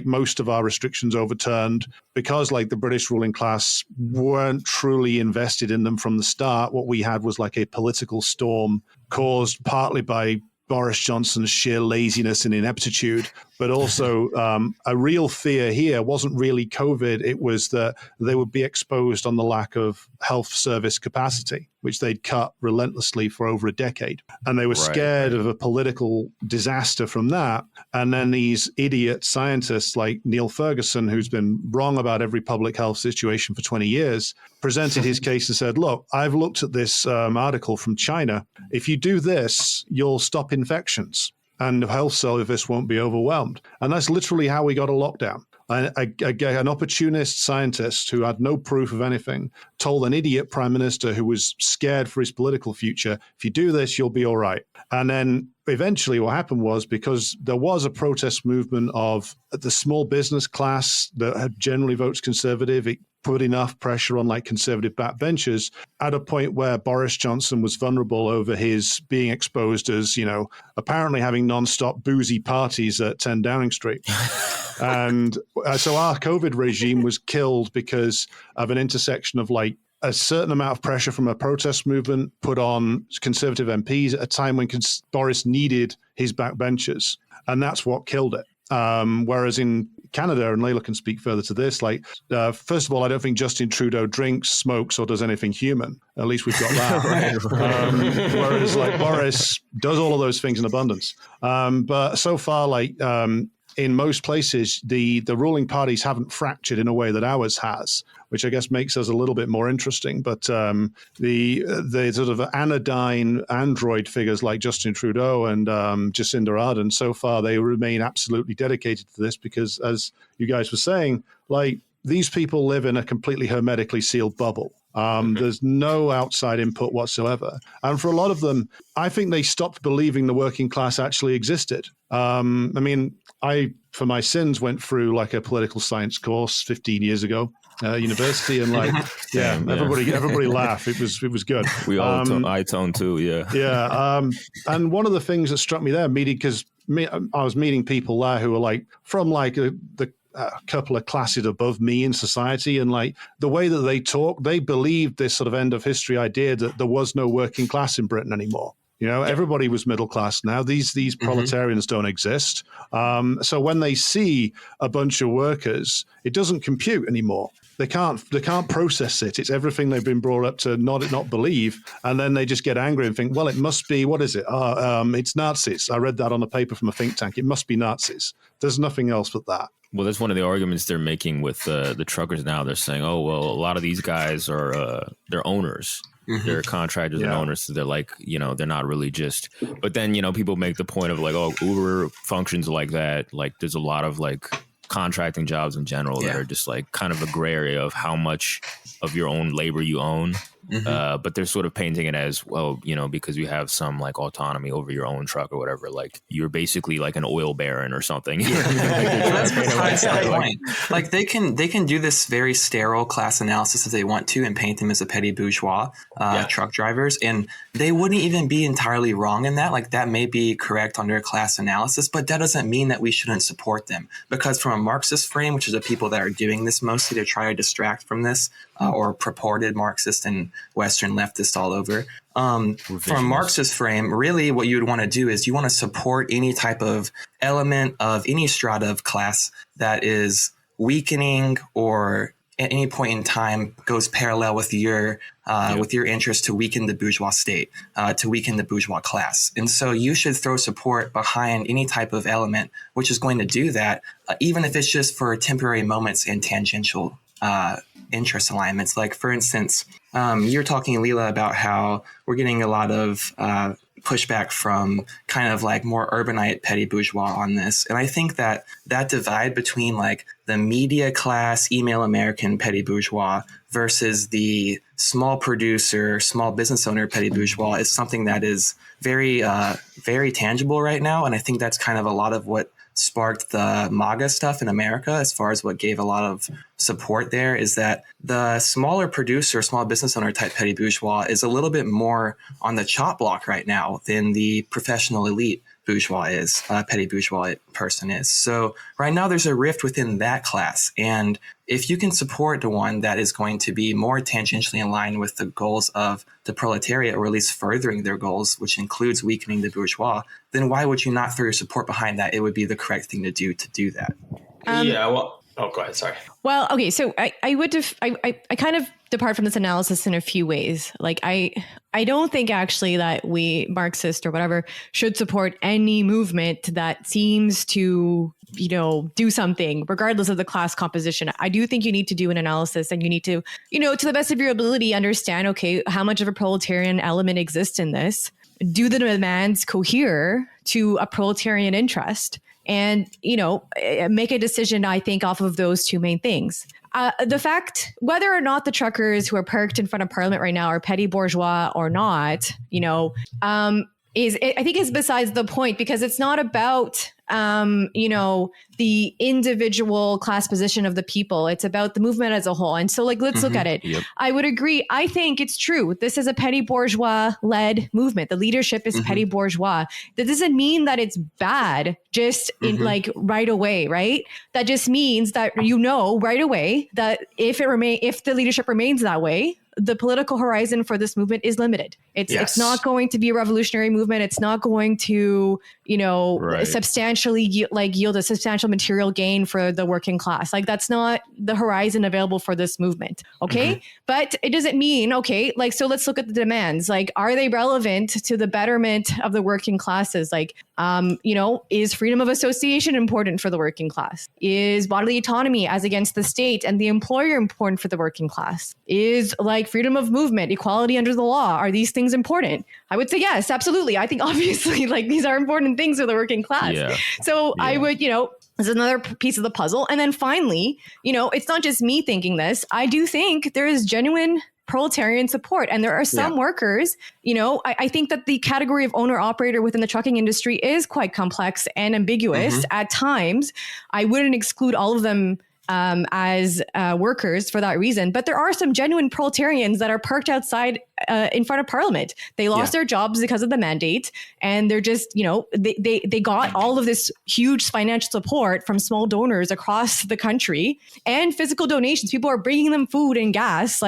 most of our restrictions overturned because like the British ruling class weren't truly invested in them from the start. What we had was like a political storm caused partly by Boris Johnson's sheer laziness and ineptitude, but also a real fear here wasn't really COVID. It was that they would be exposed on the lack of health service capacity, which they'd cut relentlessly for over a decade. And they were scared of a political disaster from that. And then these idiot scientists like Neil Ferguson, who's been wrong about every public health situation for 20 years, presented his case and said, look, I've looked at this article from China. If you do this, you'll stop infections and health service won't be overwhelmed. And that's literally how we got a lockdown. An opportunist scientist who had no proof of anything told an idiot prime minister who was scared for his political future, if you do this, you'll be all right. And then eventually what happened was, because there was a protest movement of the small business class that generally votes conservative, it put enough pressure on like conservative backbenchers at a point where Boris Johnson was vulnerable over his being exposed as, apparently having nonstop boozy parties at 10 Downing Street. And so our COVID regime was killed because of an intersection of like a certain amount of pressure from a protest movement put on conservative MPs at a time when Boris needed his backbenchers. And that's what killed it. Whereas in Canada, and Leila can speak further to this, like, first of all, I don't think Justin Trudeau drinks, smokes, or does anything human. At least we've got that. Whereas like Boris does all of those things in abundance. But so far, like, in most places, the ruling parties haven't fractured in a way that ours has, which I guess makes us a little bit more interesting. But the sort of anodyne android figures like Justin Trudeau and Jacinda Ardern, so far they remain absolutely dedicated to this because, as you guys were saying, like these people live in a completely hermetically sealed bubble. There's no outside input whatsoever. And for a lot of them, I think they stopped believing the working class actually existed. I mean, I, for my sins, went through like a political science course 15 years ago, university, and like, everybody laughed. It was good. We all I toned too, yeah. Yeah. And one of the things that struck me there, I was meeting people there who were like from like the couple of classes above me in society, and like the way that they talk, they believed this sort of end of history idea that there was no working class in Britain anymore. You know, everybody was middle class now. These proletarians don't exist. So when they see a bunch of workers, it doesn't compute anymore. They can't process it. It's everything they've been brought up to not believe, and then they just get angry and think, well, it must be, what is it? It's Nazis. I read that on a paper from a think tank. It must be Nazis. There's nothing else but that. Well, that's one of the arguments they're making with the truckers now. They're saying, oh, well, a lot of these guys are they're owners. Mm-hmm. They're contractors and owners. So they're like, you know, they're not really just. But then, you know, people make the point of like, oh, Uber functions like that. Like there's a lot of like contracting jobs in general that are just like kind of a gray area of how much of your own labor you own. Mm-hmm. But they're sort of painting it as, well, you know, because you have some like autonomy over your own truck or whatever, like you're basically like an oil baron or something. That's the point. Like they can do this very sterile class analysis if they want to and paint them as a petty bourgeois truck drivers, and they wouldn't even be entirely wrong in that. Like that may be correct under a class analysis, but that doesn't mean that we shouldn't support them, because from a Marxist frame, which is the people that are doing this mostly to try to distract from this, or purported Marxist and Western leftists all over. From a Marxist frame, really what you would want to do is you want to support any type of element of any strata of class that is weakening or at any point in time goes parallel with your interest to weaken the bourgeois state, to weaken the bourgeois class. And so you should throw support behind any type of element which is going to do that, even if it's just for temporary moments and tangential interest alignments. Like, for instance, you're talking, Leila, about how we're getting a lot of pushback from kind of like more urbanite petty bourgeois on this. And I think that divide between like the media class, email American petty bourgeois versus the small producer, small business owner petty bourgeois is something that is very, very tangible right now. And I think that's kind of a lot of what sparked the MAGA stuff in America, as far as what gave a lot of support there, is that the smaller producer, small business owner type petty bourgeois is a little bit more on the chop block right now than the professional elite bourgeois is, petty bourgeois person is. So right now there's a rift within that class. And if you can support the one that is going to be more tangentially in line with the goals of the proletariat, or at least furthering their goals, which includes weakening the bourgeois, then why would you not throw your support behind that? It would be the correct thing to do that. Go ahead. Sorry. Well, okay. So I kind of depart from this analysis in a few ways. Like I don't think actually that we Marxist or whatever should support any movement that seems to, you know, do something regardless of the class composition. I do think you need to do an analysis, and you need to, you know, to the best of your ability, understand, okay, how much of a proletarian element exists in this? Do the demands cohere to a proletarian interest? And, you know, make a decision, I think, off of those two main things. The fact, whether or not the truckers who are parked in front of Parliament right now are petty bourgeois or not, you know, I think is besides the point, because it's not about the individual class position of the people. It's about the movement as a whole. And so let's look at it. Yep. I would agree. I think it's true. This is a petty bourgeois led movement. The leadership is petty bourgeois. That doesn't mean that it's bad just in right away, right? That just means that right away that if the leadership remains that way, the political horizon for this movement is limited. It's not going to be a revolutionary movement. It's not going to, substantially yield a substantial material gain for the working class. Like that's not the horizon available for this movement. Okay. But it doesn't mean, so let's look at the demands. Like, are they relevant to the betterment of the working classes? Like, is freedom of association important for the working class? Is bodily autonomy as against the state and the employer important for the working class? Is freedom of movement, equality under the law, are these things important? I would say yes, absolutely. I think obviously these are important things for the working class. Yeah. So I would, this is another piece of the puzzle. And then finally, it's not just me thinking this. I do think there is genuine proletarian support. And there are some workers, I think that the category of owner operator within the trucking industry is quite complex and ambiguous at times. I wouldn't exclude all of them as workers for that reason. But there are some genuine proletarians that are parked outside in front of Parliament. They lost their jobs because of the mandate, and they're just, they got all of this huge financial support from small donors across the country and physical donations. People are bringing them food and gas,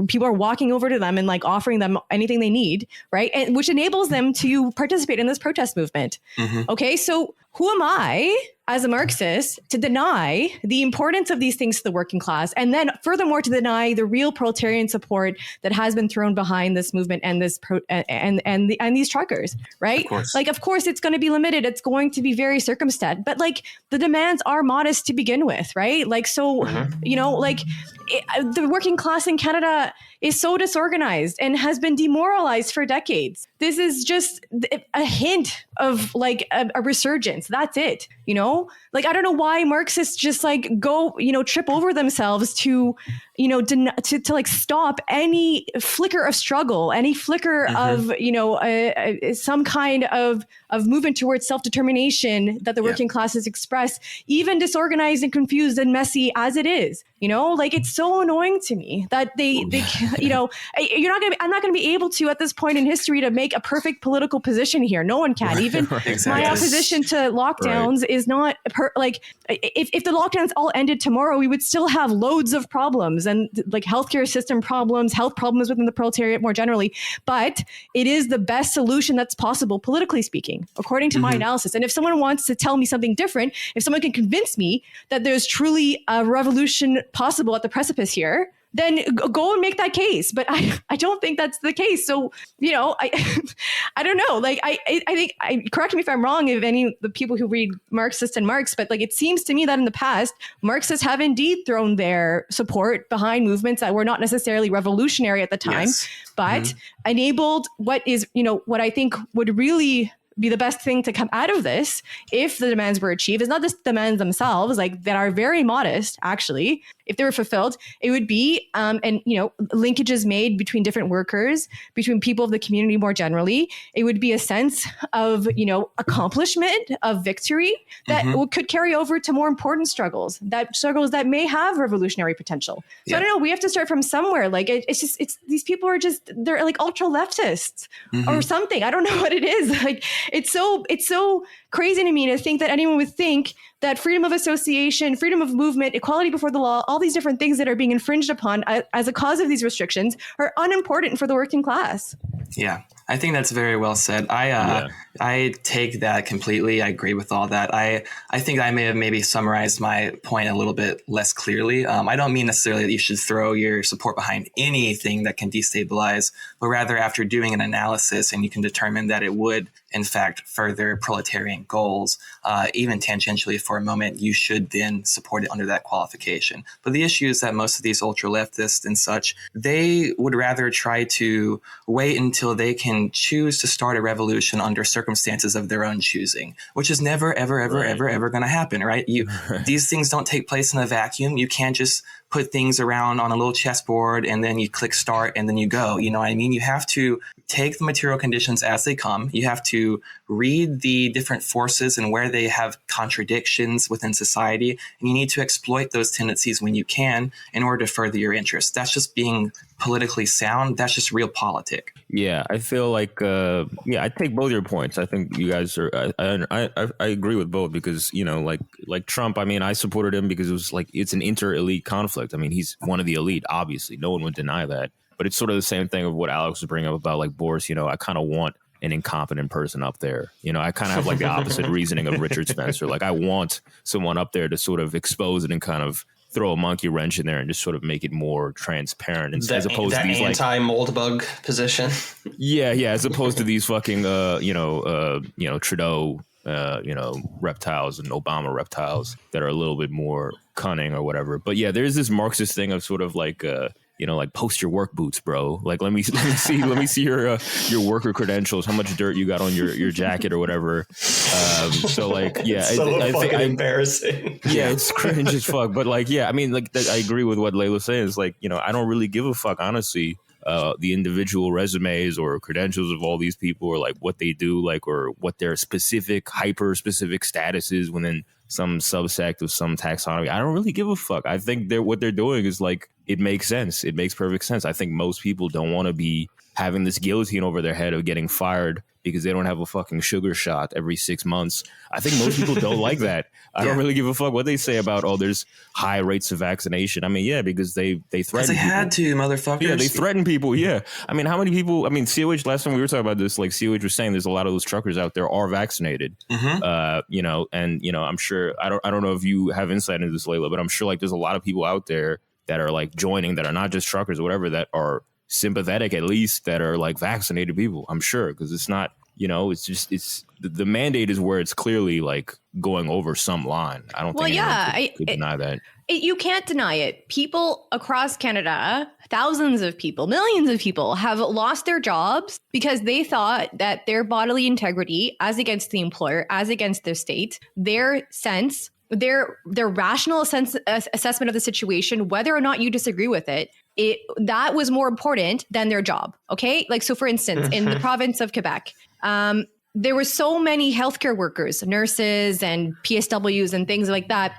people are walking over to them and offering them anything they need, right? And which enables them to participate in this protest movement. Okay, so who am I as a Marxist to deny the importance of these things to the working class, and then furthermore to deny the real proletarian support that has been thrown behind this movement and this and these truckers, right? Of course it's going to be limited. It's going to be very circumspect, but the demands are modest to begin with, right? The working class in Canada is so disorganized and has been demoralized for decades. This is just a hint of a resurgence. That's it. I don't know why Marxists just go, trip over themselves to stop any flicker of struggle, any flicker of, some kind of movement towards self-determination that the working classes express, even disorganized and confused and messy as it is. It's so annoying to me that I'm not going to be able to at this point in history to make a perfect political position here. No one can. Even my opposition to lockdowns is not if the lockdowns all ended tomorrow, we would still have loads of problems and healthcare system problems, health problems within the proletariat more generally. But it is the best solution that's possible, politically speaking, according to my analysis. And if someone wants to tell me something different, if someone can convince me that there's truly a revolution possible at the precipice here, then go and make that case. But I don't think that's the case. So, I don't know. I think, correct me if I'm wrong, if any of the people who read Marxist and Marx, but it seems to me that in the past, Marxists have indeed thrown their support behind movements that were not necessarily revolutionary at the time, but enabled what is, what I think would really be the best thing to come out of this if the demands were achieved. It's not just demands themselves, that are very modest, actually. If they were fulfilled, it would be, linkages made between different workers, between people of the community more generally. It would be a sense of, accomplishment, of victory that could carry over to more important struggles that may have revolutionary potential. So I don't know, we have to start from somewhere. It's these people are they're ultra leftists or something. I don't know what it is. It's so crazy to me to think that anyone would think that freedom of association, freedom of movement, equality before the law, all these different things that are being infringed upon as a cause of these restrictions are unimportant for the working class. Yeah, I think that's very well said. I take that completely. I agree with all that. I think I may have maybe summarized my point a little bit less clearly. I don't mean necessarily that you should throw your support behind anything that can destabilize, but rather after doing an analysis and you can determine that it would, in fact, further proletarian goals, even tangentially for a moment, you should then support it under that qualification. But the issue is that most of these ultra leftists and such, they would rather try to wait until they can choose to start a revolution under circumstances of their own choosing, which is never, ever, ever, ever, ever going to happen, right? These things don't take place in a vacuum. You can't just put things around on a little chessboard and then you click start and then you go. You know what I mean? You have to take the material conditions as they come. You have to read the different forces and where they have contradictions within society. And you need to exploit those tendencies when you can in order to further your interests. That's just being politically sound. That's just real politic. Yeah, I feel like, I take both your points. I think you guys are, I agree with both because, you know, like Trump, I mean, I supported him because it was like, it's an inter-elite conflict. I mean, he's one of the elite, obviously. No one would deny that. But it's sort of the same thing of what Alex was bringing up about like Boris, you know, I kind of want an incompetent person up there. You know, I kind of have like the opposite reasoning of Richard Spencer. Like I want someone up there to sort of expose it and kind of throw a monkey wrench in there and just sort of make it more transparent as opposed to these like anti-mold bug position. Yeah. As opposed to these fucking, Trudeau, reptiles and Obama reptiles that are a little bit more cunning or whatever. But yeah, there's this Marxist thing of sort of like, like post your work boots, bro. Like let me see your worker credentials, how much dirt you got on your jacket or whatever. So like, yeah, I think embarrassing. Yeah, it's cringe as fuck. But like, yeah, I mean, like I agree with what Leila's saying. It's like, I don't really give a fuck, honestly. The individual resumes or credentials of all these people or like what they do, like, or what their specific hyper specific status is within some subsect of some taxonomy. I don't really give a fuck. I think what they're doing is like, it makes sense. It makes perfect sense. I think most people don't want to be having this guillotine over their head of getting fired because they don't have a fucking sugar shot every 6 months. I think most people don't like that. I don't really give a fuck what they say about, there's high rates of vaccination. I mean, yeah, because they threaten they had to, motherfuckers. Yeah, they threaten people, yeah. I mean, how many people, COH, last time we were talking about this, like COH was saying there's a lot of those truckers out there are vaccinated. Mm-hmm. I'm sure, I don't know if you have insight into this, Leila, but I'm sure like there's a lot of people out there that are like joining that are not just truckers or whatever, that are sympathetic, at least, that are like vaccinated people. I'm sure, because it's not, it's just, the mandate is where it's clearly like going over some line. I don't think anyone could deny that. You can't deny it. People across Canada, thousands of people, millions of people have lost their jobs because they thought that their bodily integrity, as against the employer, as against their state, their rational assessment of the situation, whether or not you disagree with it, that was more important than their job. Okay. Like, so for instance, in the province of Quebec, there were so many healthcare workers, nurses and PSWs and things like that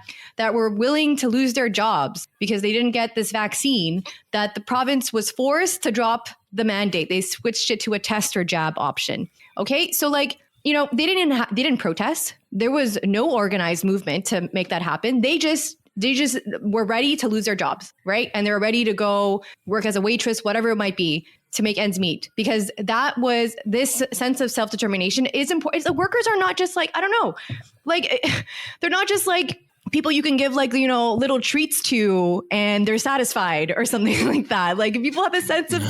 were willing to lose their jobs because they didn't get this vaccine, that the province was forced to drop the mandate. They switched it to a test or jab option. Okay. So like, they didn't protest. There was no organized movement to make that happen. They just were ready to lose their jobs, right? And they were ready to go work as a waitress, whatever it might be, to make ends meet, because that was this sense of self-determination is important. The workers are not just like, I don't know, like they're not just like people you can give like, little treats to and they're satisfied or something like that. Like people have a sense of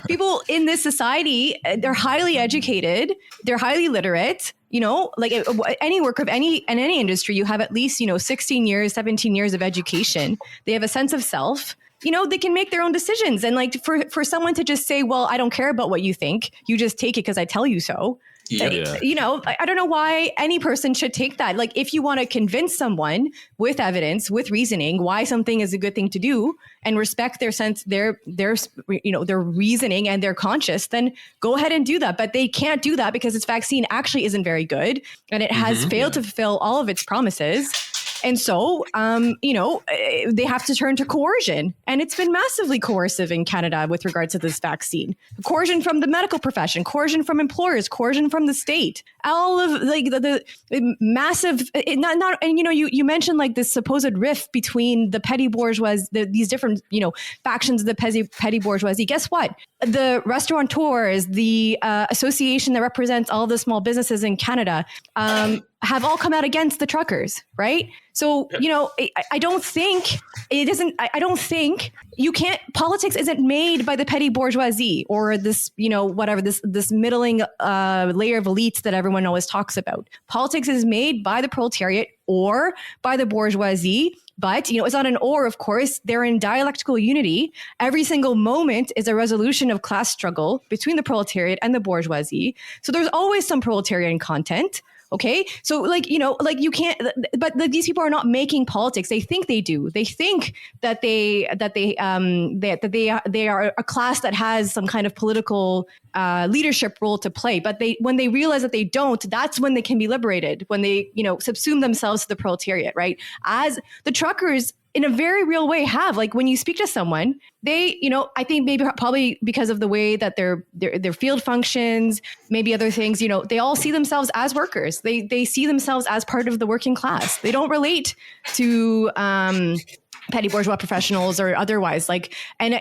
people in this society, they're highly educated, they're highly literate, like any worker of any industry, you have at least, 16 years, 17 years of education. They have a sense of self. They can make their own decisions. And like for someone to just say, well, I don't care about what you think, you just take it because I tell you so. Yeah. I don't know why any person should take that. Like if you want to convince someone with evidence, with reasoning, why something is a good thing to do and respect their sense, their reasoning and their conscience, then go ahead and do that. But they can't do that because this vaccine actually isn't very good and it has failed to fulfill all of its promises. And so, they have to turn to coercion. And it's been massively coercive in Canada with regards to this vaccine. Coercion from the medical profession, coercion from employers, coercion from the state. All of like the massive, you mentioned like this supposed rift between the petty bourgeoisie, these different, factions of the petty bourgeoisie. Guess what? The restaurateurs, the association that represents all the small businesses in Canada, have all come out against the truckers, right? So, I don't think politics isn't made by the petty bourgeoisie or this, this middling layer of elites that everyone always talks about. Politics is made by the proletariat or by the bourgeoisie. But, it's not an or, of course. They're in dialectical unity. Every single moment is a resolution of class struggle between the proletariat and the bourgeoisie. So there's always some proletarian content. Okay. So like, you can't, but these people are not making politics. They think they do. They think that they are a class that has some kind of political leadership role to play. But when they realize that they don't, that's when they can be liberated, when they, subsume themselves to the proletariat, right? As the truckers in a very real way have, like, when you speak to someone, they, I think probably because of the way that their field functions, maybe other things, they all see themselves as workers. They see themselves as part of the working class. They don't relate to petty bourgeois professionals or otherwise, like, and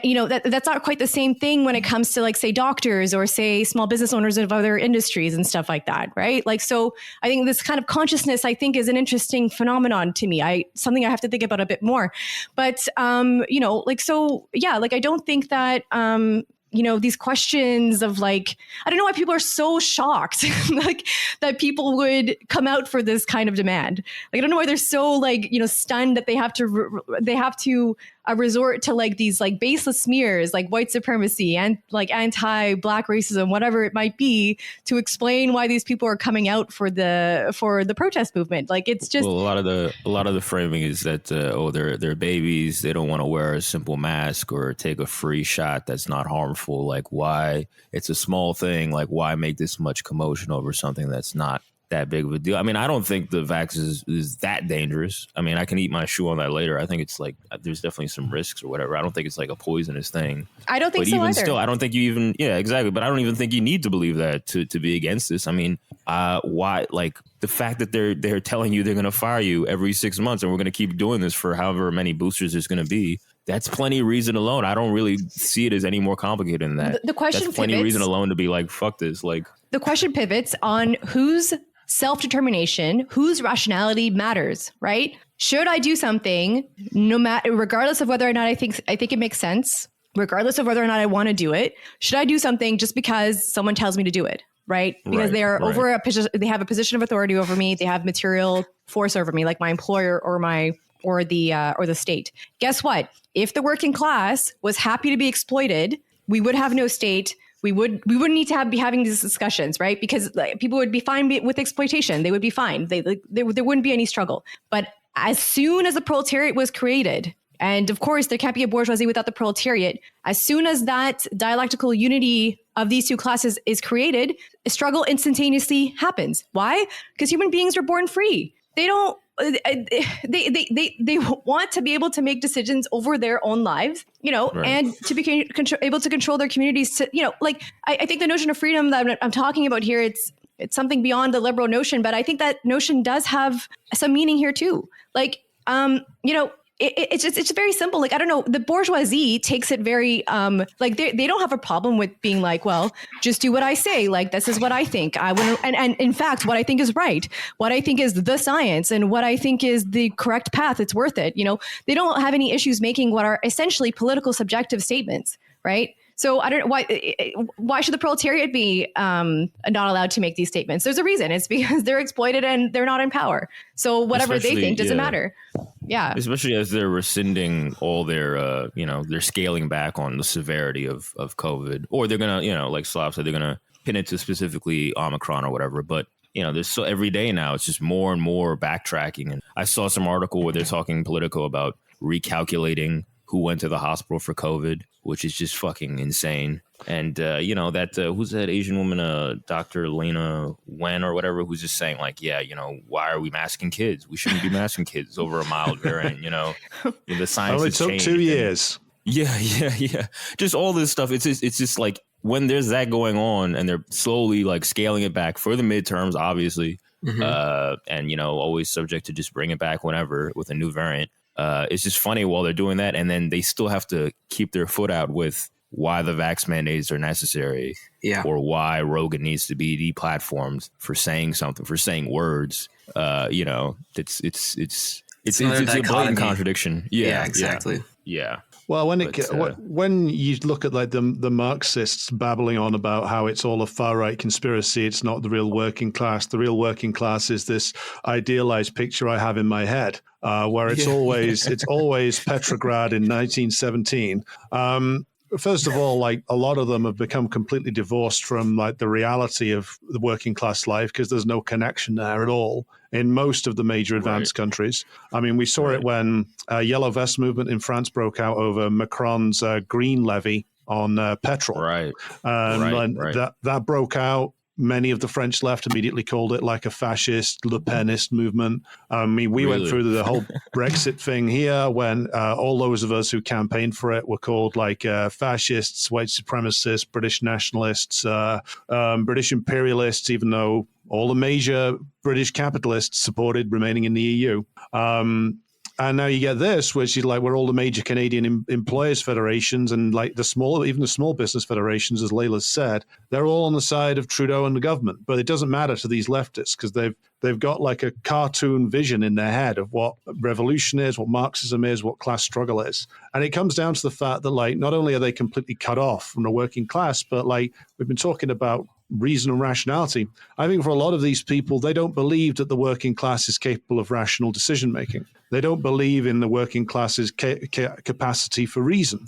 that's not quite the same thing when it comes to, like, say, doctors or say small business owners of other industries and stuff like that, right? Like, so I think this kind of consciousness, I think, is an interesting phenomenon to me. Something I have to think about a bit more, but I don't think that these questions of, like, I don't know why people are so shocked like that people would come out for this kind of demand. Like, I don't know why they're so, like, stunned that they have to resort to, like, these, like, baseless smears like white supremacy and, like, anti-Black racism, whatever it might be, to explain why these people are coming out for the protest movement. Like, it's just, well, a lot of the framing is that they're babies, they don't want to wear a simple mask or take a free shot that's not harmful. Like, why? It's a small thing. Like, why make this much commotion over something that's not that big of a deal? I mean, I don't think the vax is that dangerous. I mean, I can eat my shoe on that later. I think it's like, there's definitely some risks or whatever. I don't think it's like a poisonous thing. I don't think so even either. Still, I don't think you even, yeah, exactly. But I don't even think you need to believe that to be against this. I mean, why? Like, the fact that they're telling you they're going to fire you every 6 months and we're going to keep doing this for however many boosters there's going to be, that's plenty of reason alone. I don't really see it as any more complicated than that. The question that's plenty of reason alone to be like, fuck this. Like, the question pivots on whose self-determination, whose rationality matters, right? Should I do something, regardless of whether or not I think it makes sense, regardless of whether or not I want to do it? Should I do something just because someone tells me to do it, right? Because they are over a position, they have a position of authority over me, they have material force over me, like my employer or the state. Guess what? If the working class was happy to be exploited, we would have no state. We wouldn't need to be having these discussions, right? Because, like, people would be fine with exploitation. They would be fine. There wouldn't be any struggle. But as soon as the proletariat was created, and of course there can't be a bourgeoisie without the proletariat, as soon as that dialectical unity of these two classes is created, a struggle instantaneously happens. Why? Because human beings are born free. They don't. They want to be able to make decisions over their own lives, and to be able to control their communities. To, like, I think the notion of freedom that I'm talking about here, it's something beyond the liberal notion, but I think that notion does have some meaning here too. Like, it's just very simple. Like, I don't know, the bourgeoisie takes it very, like, they don't have a problem with being like, well, just do what I say. Like, this is what I think. And in fact, what I think is right, what I think is the science, and what I think is the correct path, it's worth it. They don't have any issues making what are essentially political subjective statements, right? So I don't know why should the proletariat be not allowed to make these statements? There's a reason. It's because they're exploited and they're not in power. So whatever they think doesn't matter. Yeah. Especially as they're rescinding all their, they're scaling back on the severity of COVID, or they're going to, like SLAV said, they're going to pin it to specifically Omicron or whatever. But, there's so every day now, it's just more and more backtracking. And I saw some article where they're talking Politico about recalculating who went to the hospital for COVID, which is just fucking insane. And, who's that Asian woman, Dr. Leila Wen or whatever, who's just saying, like, yeah, why are we masking kids? We shouldn't be masking kids over a mild variant, The science has changed. It took 2 years. Yeah. Just all this stuff. It's just like, when there's that going on and they're slowly, like, scaling it back for the midterms, obviously, and, always subject to just bring it back whenever with a new variant. It's just funny while they're doing that, and then they still have to keep their foot out with why the vax mandates are necessary, or why Rogan needs to be deplatformed for saying something, for saying words. It's a blatant contradiction. Yeah, exactly. Yeah. Well, when you look at, like, the Marxists babbling on about how it's all a far right conspiracy, it's not the real working class. The real working class is this idealized picture I have in my head, where it's always Petrograd in 1917. first of all, like a lot of them have become completely divorced from like the reality of the working class life because there's no connection there at all in most of the major advanced countries. I mean, we saw it when Yellow Vest movement in France broke out over Macron's green levy on petrol. Right. That broke out. Many of the French left immediately called it like a fascist, Le Penist movement. I mean, we went through the whole Brexit thing here when all those of us who campaigned for it were called like fascists, white supremacists, British nationalists, British imperialists, even though all the major British capitalists supported remaining in the EU. And now you get this, which is like where all the major Canadian employers federations and like even the small business federations, as Leila said, they're all on the side of Trudeau and the government. But it doesn't matter to these leftists because they've got like a cartoon vision in their head of what revolution is, what Marxism is, what class struggle is. And it comes down to the fact that like not only are they completely cut off from the working class, but like we've been talking about reason and rationality. I think for a lot of these people, they don't believe that the working class is capable of rational decision making. They don't believe in the working class's capacity for reason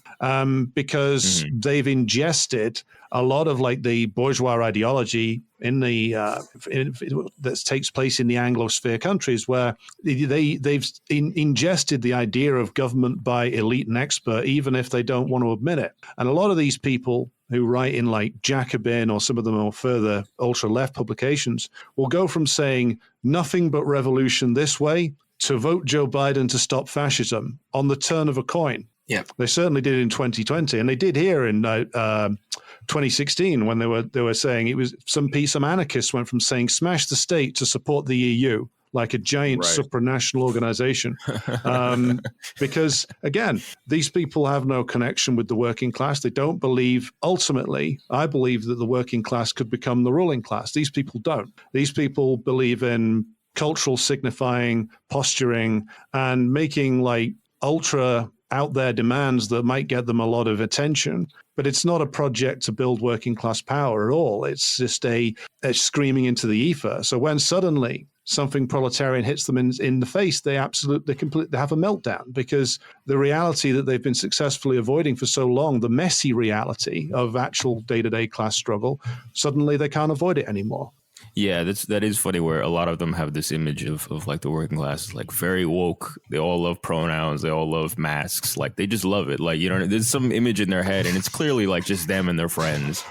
because they've ingested a lot of like the bourgeois ideology in the that takes place in the Anglosphere countries, where they've ingested the idea of government by elite and expert, even if they don't want to admit it. And a lot of these people who write in like Jacobin or some of the more further ultra-left publications will go from saying nothing but revolution this way to vote Joe Biden to stop fascism on the turn of a coin. Yeah, they certainly did in 2020, and they did here in 2016 when they were saying it was some anarchists went from saying smash the state to support the EU like a giant supranational organization. Because, again, these people have no connection with the working class. They don't believe, ultimately, I believe that the working class could become the ruling class. These people don't. These people believe in cultural signifying, posturing, and making like ultra out there demands that might get them a lot of attention. But it's not a project to build working class power at all. It's just a screaming into the ether. So when suddenly something proletarian hits them in the face, they have a meltdown because the reality that they've been successfully avoiding for so long, the messy reality of actual day-to-day class struggle, suddenly they can't avoid it anymore. Yeah, that is funny where a lot of them have this image of like the working class, like very woke. They all love pronouns. They all love masks. Like they just love it. Like, you know, there's some image in their head and it's clearly like just them and their friends.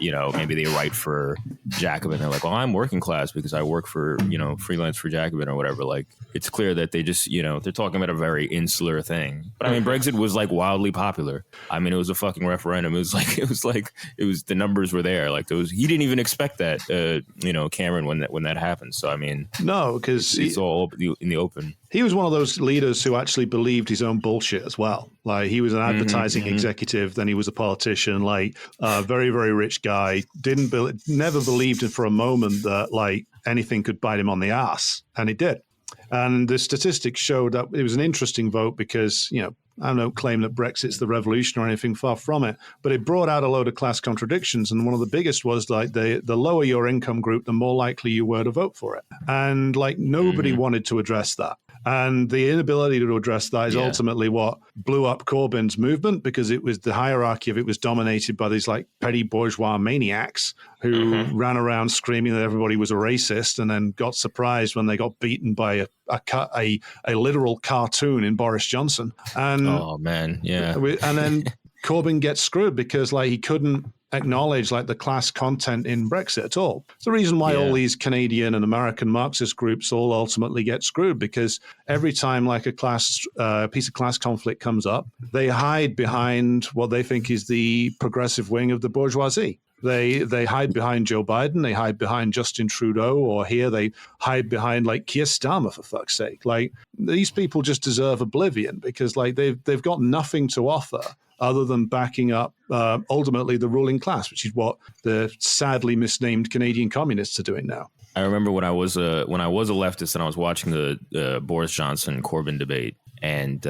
You know, maybe they write for Jacobin. They're like, well, I'm working class because I work for, you know, freelance for Jacobin or whatever. Like it's clear that they just, you know, they're talking about a very insular thing. But I mean, Brexit was like wildly popular. I mean, it was a fucking referendum. It was the numbers were there. Like he didn't even expect that. You know, Cameron, when that happened. So I mean, no, because it's all in the open. He was one of those leaders who actually believed his own bullshit as well. Like he was an advertising executive, then he was a politician. Like a very, very rich guy. Never believed for a moment that like anything could bite him on the ass, and it did. And the statistics showed that it was an interesting vote because, you know, I don't claim that Brexit's the revolution or anything, far from it, but it brought out a load of class contradictions. And one of the biggest was like the lower your income group, the more likely you were to vote for it. And like nobody wanted to address that. And the inability to address that is ultimately what blew up Corbyn's movement, because it was the hierarchy of it was dominated by these like petty bourgeois maniacs who ran around screaming that everybody was a racist and then got surprised when they got beaten by a literal cartoon in Boris Johnson. And oh man, yeah. And then Corbyn gets screwed because like he couldn't acknowledge like the class content in Brexit at all. It's the reason why all these Canadian and American Marxist groups all ultimately get screwed, because every time like a piece of class conflict comes up, they hide behind what they think is the progressive wing of the bourgeoisie. They hide behind Joe Biden, they hide behind Justin Trudeau, or here they hide behind like Keir Starmer, for fuck's sake. Like these people just deserve oblivion because like they've got nothing to offer other than backing up ultimately the ruling class, which is what the sadly misnamed Canadian communists are doing now. I remember when I was a leftist and I was watching the Boris Johnson Corbyn debate, and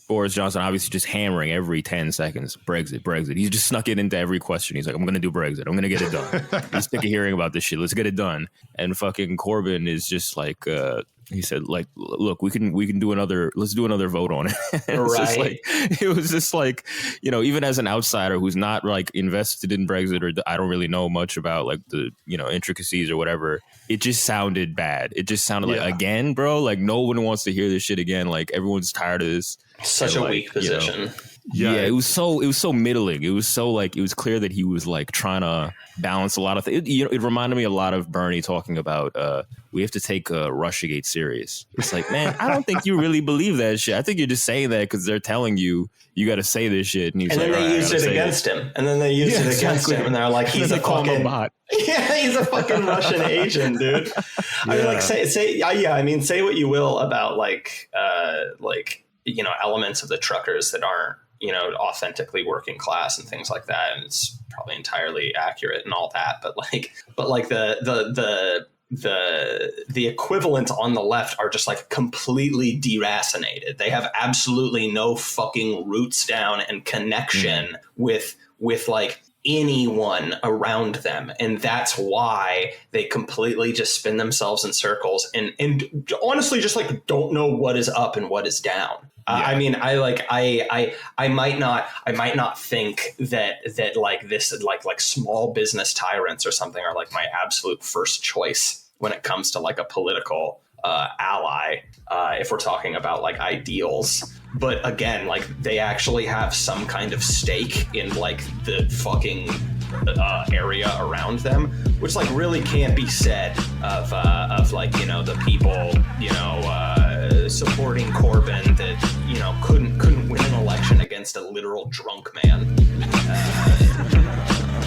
Boris Johnson obviously just hammering every 10 seconds, Brexit. He's just snuck it into every question. He's like, I'm going to do Brexit. I'm going to get it done. I'm sick of hearing about this shit. Let's get it done. And fucking Corbyn is just like, he said, like, look, let's do another vote on it. It was just like, even as an outsider who's not like invested in Brexit, or I don't really know much about like the, intricacies or whatever, it just sounded bad. It just sounded like, again, bro, like no one wants to hear this shit again. Like everyone's tired of this. Such a weak position. Yeah, it was so middling. It was so like, it was clear that he was like trying to balance a lot of things. It reminded me a lot of Bernie talking about we have to take Russiagate serious. It's like, man, I don't think you really believe that shit. I think you're just saying that because they're telling you got to say this shit. And then they used it against him. And then they used it against him. And they're like, he's a fucking bot. Yeah, he's a fucking Russian agent, dude. I mean, like, say what you will about like elements of the truckers that aren't, authentically working class and things like that, and it's probably entirely accurate and all that, but the equivalent on the left are just like completely deracinated. They have absolutely no fucking roots down and connection with like anyone around them, and that's why they completely just spin themselves in circles and honestly just like don't know what is up and what is down. I mean, I might not think that like this like small business tyrants or something are like my absolute first choice when it comes to like a political ally, if we're talking about like ideals. But again, like they actually have some kind of stake in like the fucking area around them, which like really can't be said of like, the people, supporting Corbyn that, couldn't win an election against a literal drunk man.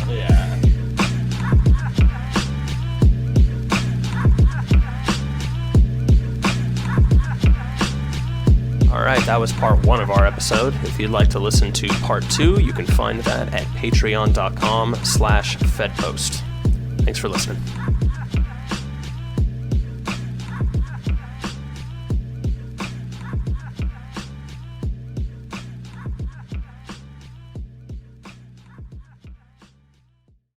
Yeah. All right, that was part 1 of our episode. If you'd like to listen to part 2, you can find that at patreon.com/fedpost. Thanks for listening.